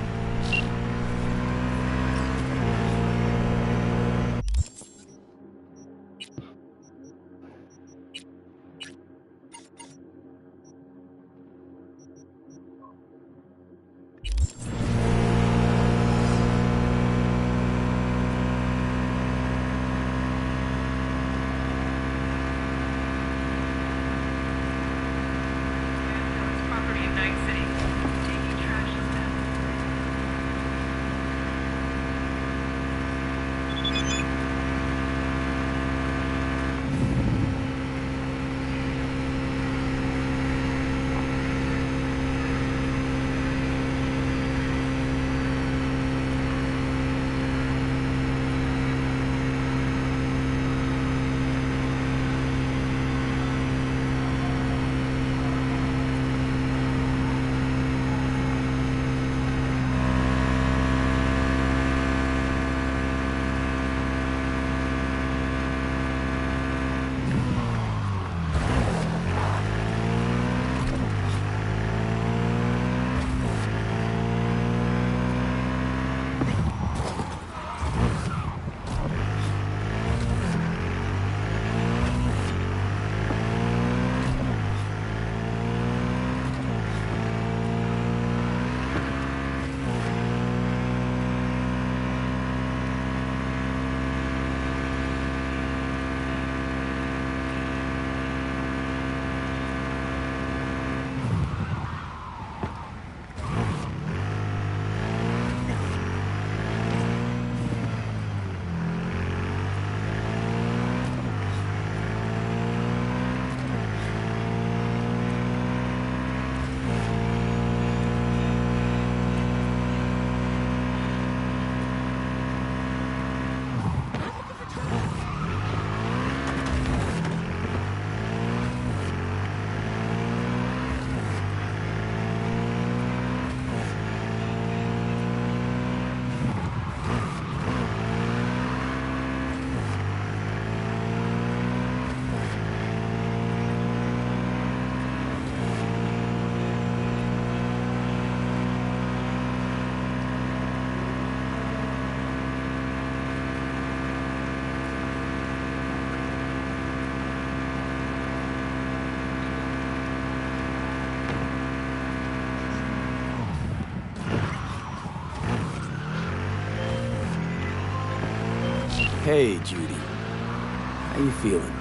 Hey, Judy. How you feeling?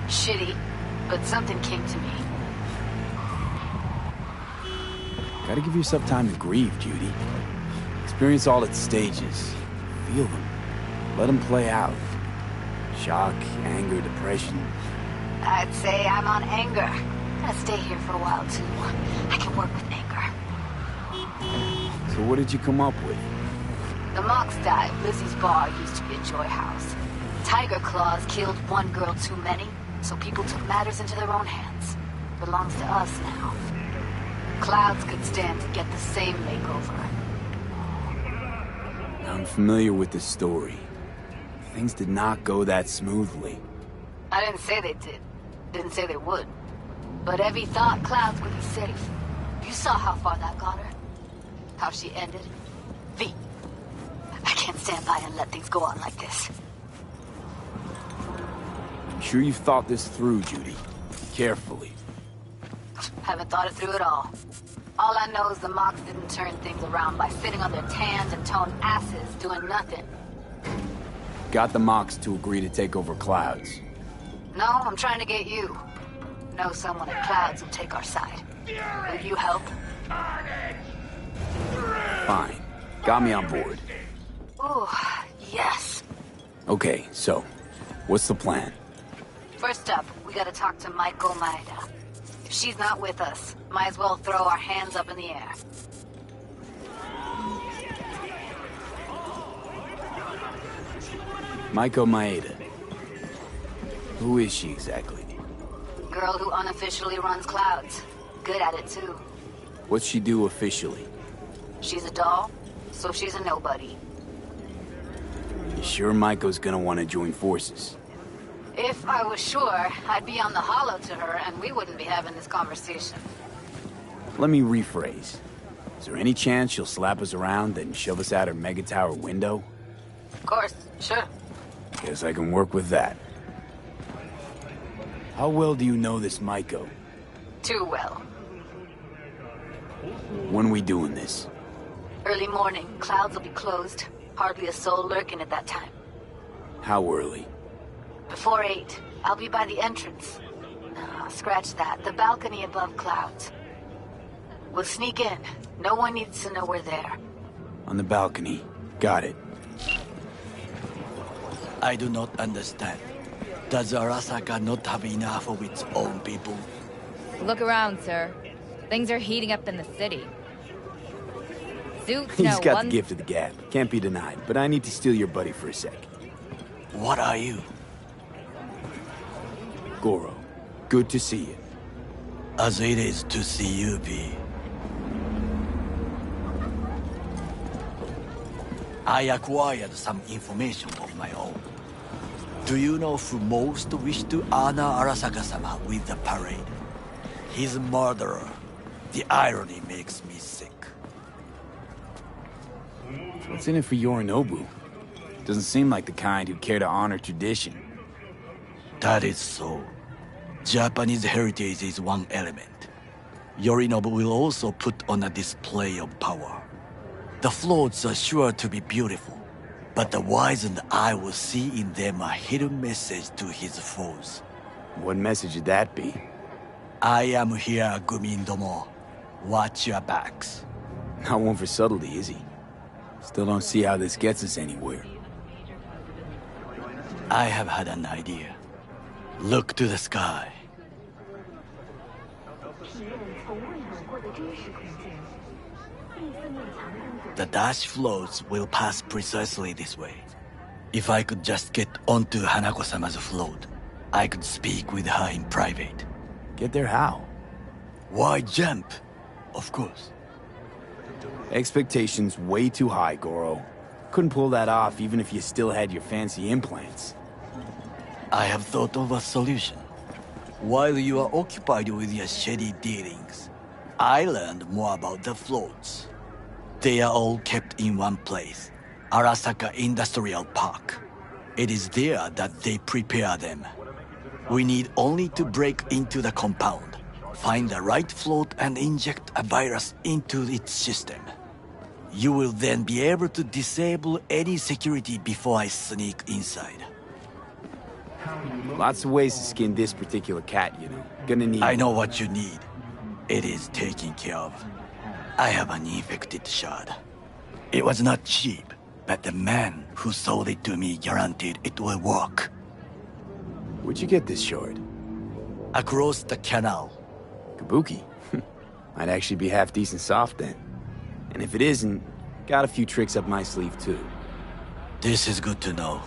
Shitty, but something came to me. Gotta give yourself time to grieve, Judy. Experience all its stages. Feel them. Let them play out. Shock, anger, depression. I'd say I'm on anger. Gonna stay here for a while, too. I can work with anger. So what did you come up with? The Mox died. Lizzie's bar used to be a joy house. Tiger Claws killed one girl too many, so people took matters into their own hands. Belongs to us now. Clouds could stand to get the same makeover. I'm familiar with this story. Things did not go that smoothly. I didn't say they did. Didn't say they would. But Evie thought Clouds would be safe. You saw how far that got her. How she ended. V. I can't stand by and let things go on like this. I'm sure you've thought this through, Judy. Carefully. Haven't thought it through at all. All I know is the Mox didn't turn things around by sitting on their tans and toned asses doing nothing. Got the Mox to agree to take over Clouds. No, I'm trying to get you. Know someone at Clouds who'll take our side. Will you help? Fine. Got me on board. Ooh, yes. Okay, so, what's the plan? First up, we gotta talk to Maiko Maeda. If she's not with us, might as well throw our hands up in the air. Maiko Maeda. Who is she exactly? Girl who unofficially runs Clouds. Good at it, too. What's she do officially? She's a doll, so she's a nobody. You sure Maiko's gonna want to join forces? If I was sure, I'd be on the hollow to her and we wouldn't be having this conversation. Let me rephrase. Is there any chance she'll slap us around and shove us out her mega tower window? Of course, sure. Guess I can work with that. How well do you know this Maiko? Too well. When are we doing this? Early morning, Clouds will be closed. Hardly a soul lurking at that time. How early? Before 8. I'll be by the entrance. Scratch that. The balcony above Clouds. We'll sneak in. No one needs to know we're there. On the balcony. Got it. I do not understand. Does Arasaka not have enough of its own people? Look around, sir. Things are heating up in the city. Suits He's got the gift of the gab. Can't be denied, but I need to steal your buddy for a sec. What are you? Goro. Good to see you. As it is to see you, B. I acquired some information of my own. Do you know who most wished to honor Arasaka-sama with the parade? His murderer. The irony makes me sick. What's in it for Yorinobu? Doesn't seem like the kind who'd care to honor tradition. That is so. Japanese heritage is one element. Yorinobu will also put on a display of power. The floats are sure to be beautiful, but the wizened eye will see in them a hidden message to his foes. What message would that be? I am here, Gumindomo. Watch your backs. Not one for subtlety, is he? Still don't see how this gets us anywhere. I have had an idea. Look to the sky. The dash floats will pass precisely this way. If I could just get onto Hanako-sama's float, I could speak with her in private. Get there how? Why jump? Of course. Expectations way too high, Goro. Couldn't pull that off even if you still had your fancy implants. I have thought of a solution. While you are occupied with your shady dealings, I learned more about the floats. They are all kept in one place, Arasaka Industrial Park. It is there that they prepare them. We need only to break into the compound, find the right float and inject a virus into its system. You will then be able to disable any security before I sneak inside. Lots of ways to skin this particular cat, you know. Gonna need... I know what you need. It is taken care of. I have an infected shard. It was not cheap, but the man who sold it to me guaranteed it will work. Where'd you get this shard? Across the canal. Kabuki? Might actually be half decent soft then. And if it isn't, got a few tricks up my sleeve too. This is good to know.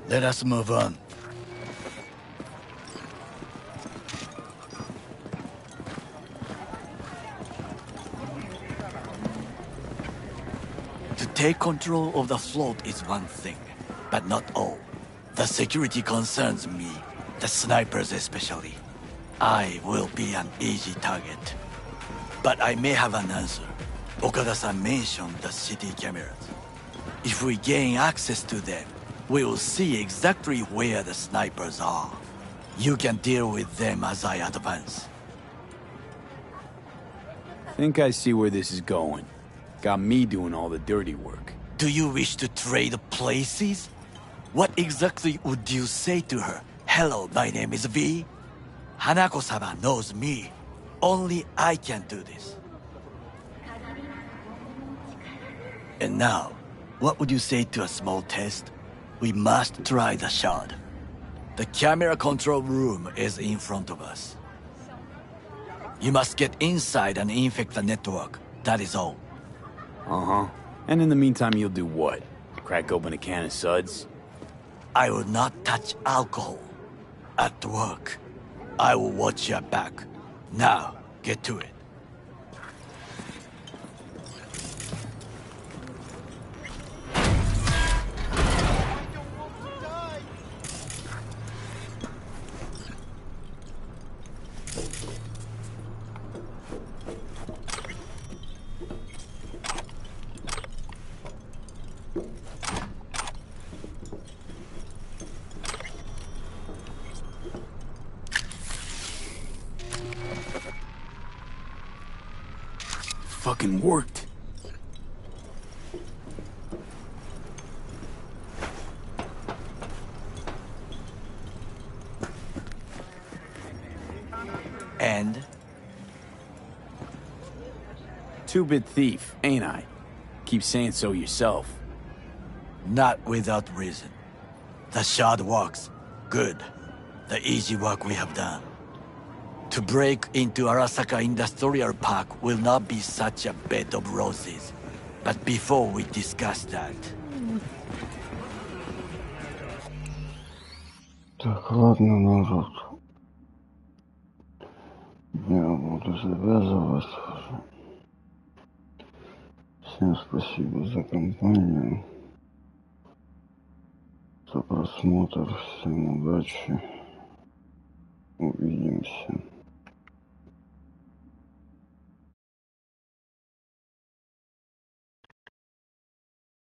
Let us move on. To take control of the float is one thing, but not all. The security concerns me, the snipers especially. I will be an easy target. But I may have an answer. Okada-san mentioned the city cameras. If we gain access to them, we will see exactly where the snipers are. You can deal with them as I advance. Think I see where this is going. Got me doing all the dirty work. Do you wish to trade places? What exactly would you say to her? Hello, my name is V. Hanako-sama knows me. Only I can do this. And now, what would you say to a small test? We must try the shard. The camera control room is in front of us. You must get inside and infect the network. That is all. Uh-huh. And in the meantime, you'll do what? Crack open a can of suds? I will not touch alcohol. At work, I will watch your back. Now, get to it. Fucking worked. And? Two-bit thief, ain't I? Keep saying so yourself. Not without reason. The shard works. Good. The easy work we have done. To break into Arasaka Industrial Park will not be such a bed of roses. But before we discuss that... Так, ладно, народ. Я буду завязывать уже. Всем спасибо за компанию, за просмотр. Всем удачи. Увидимся.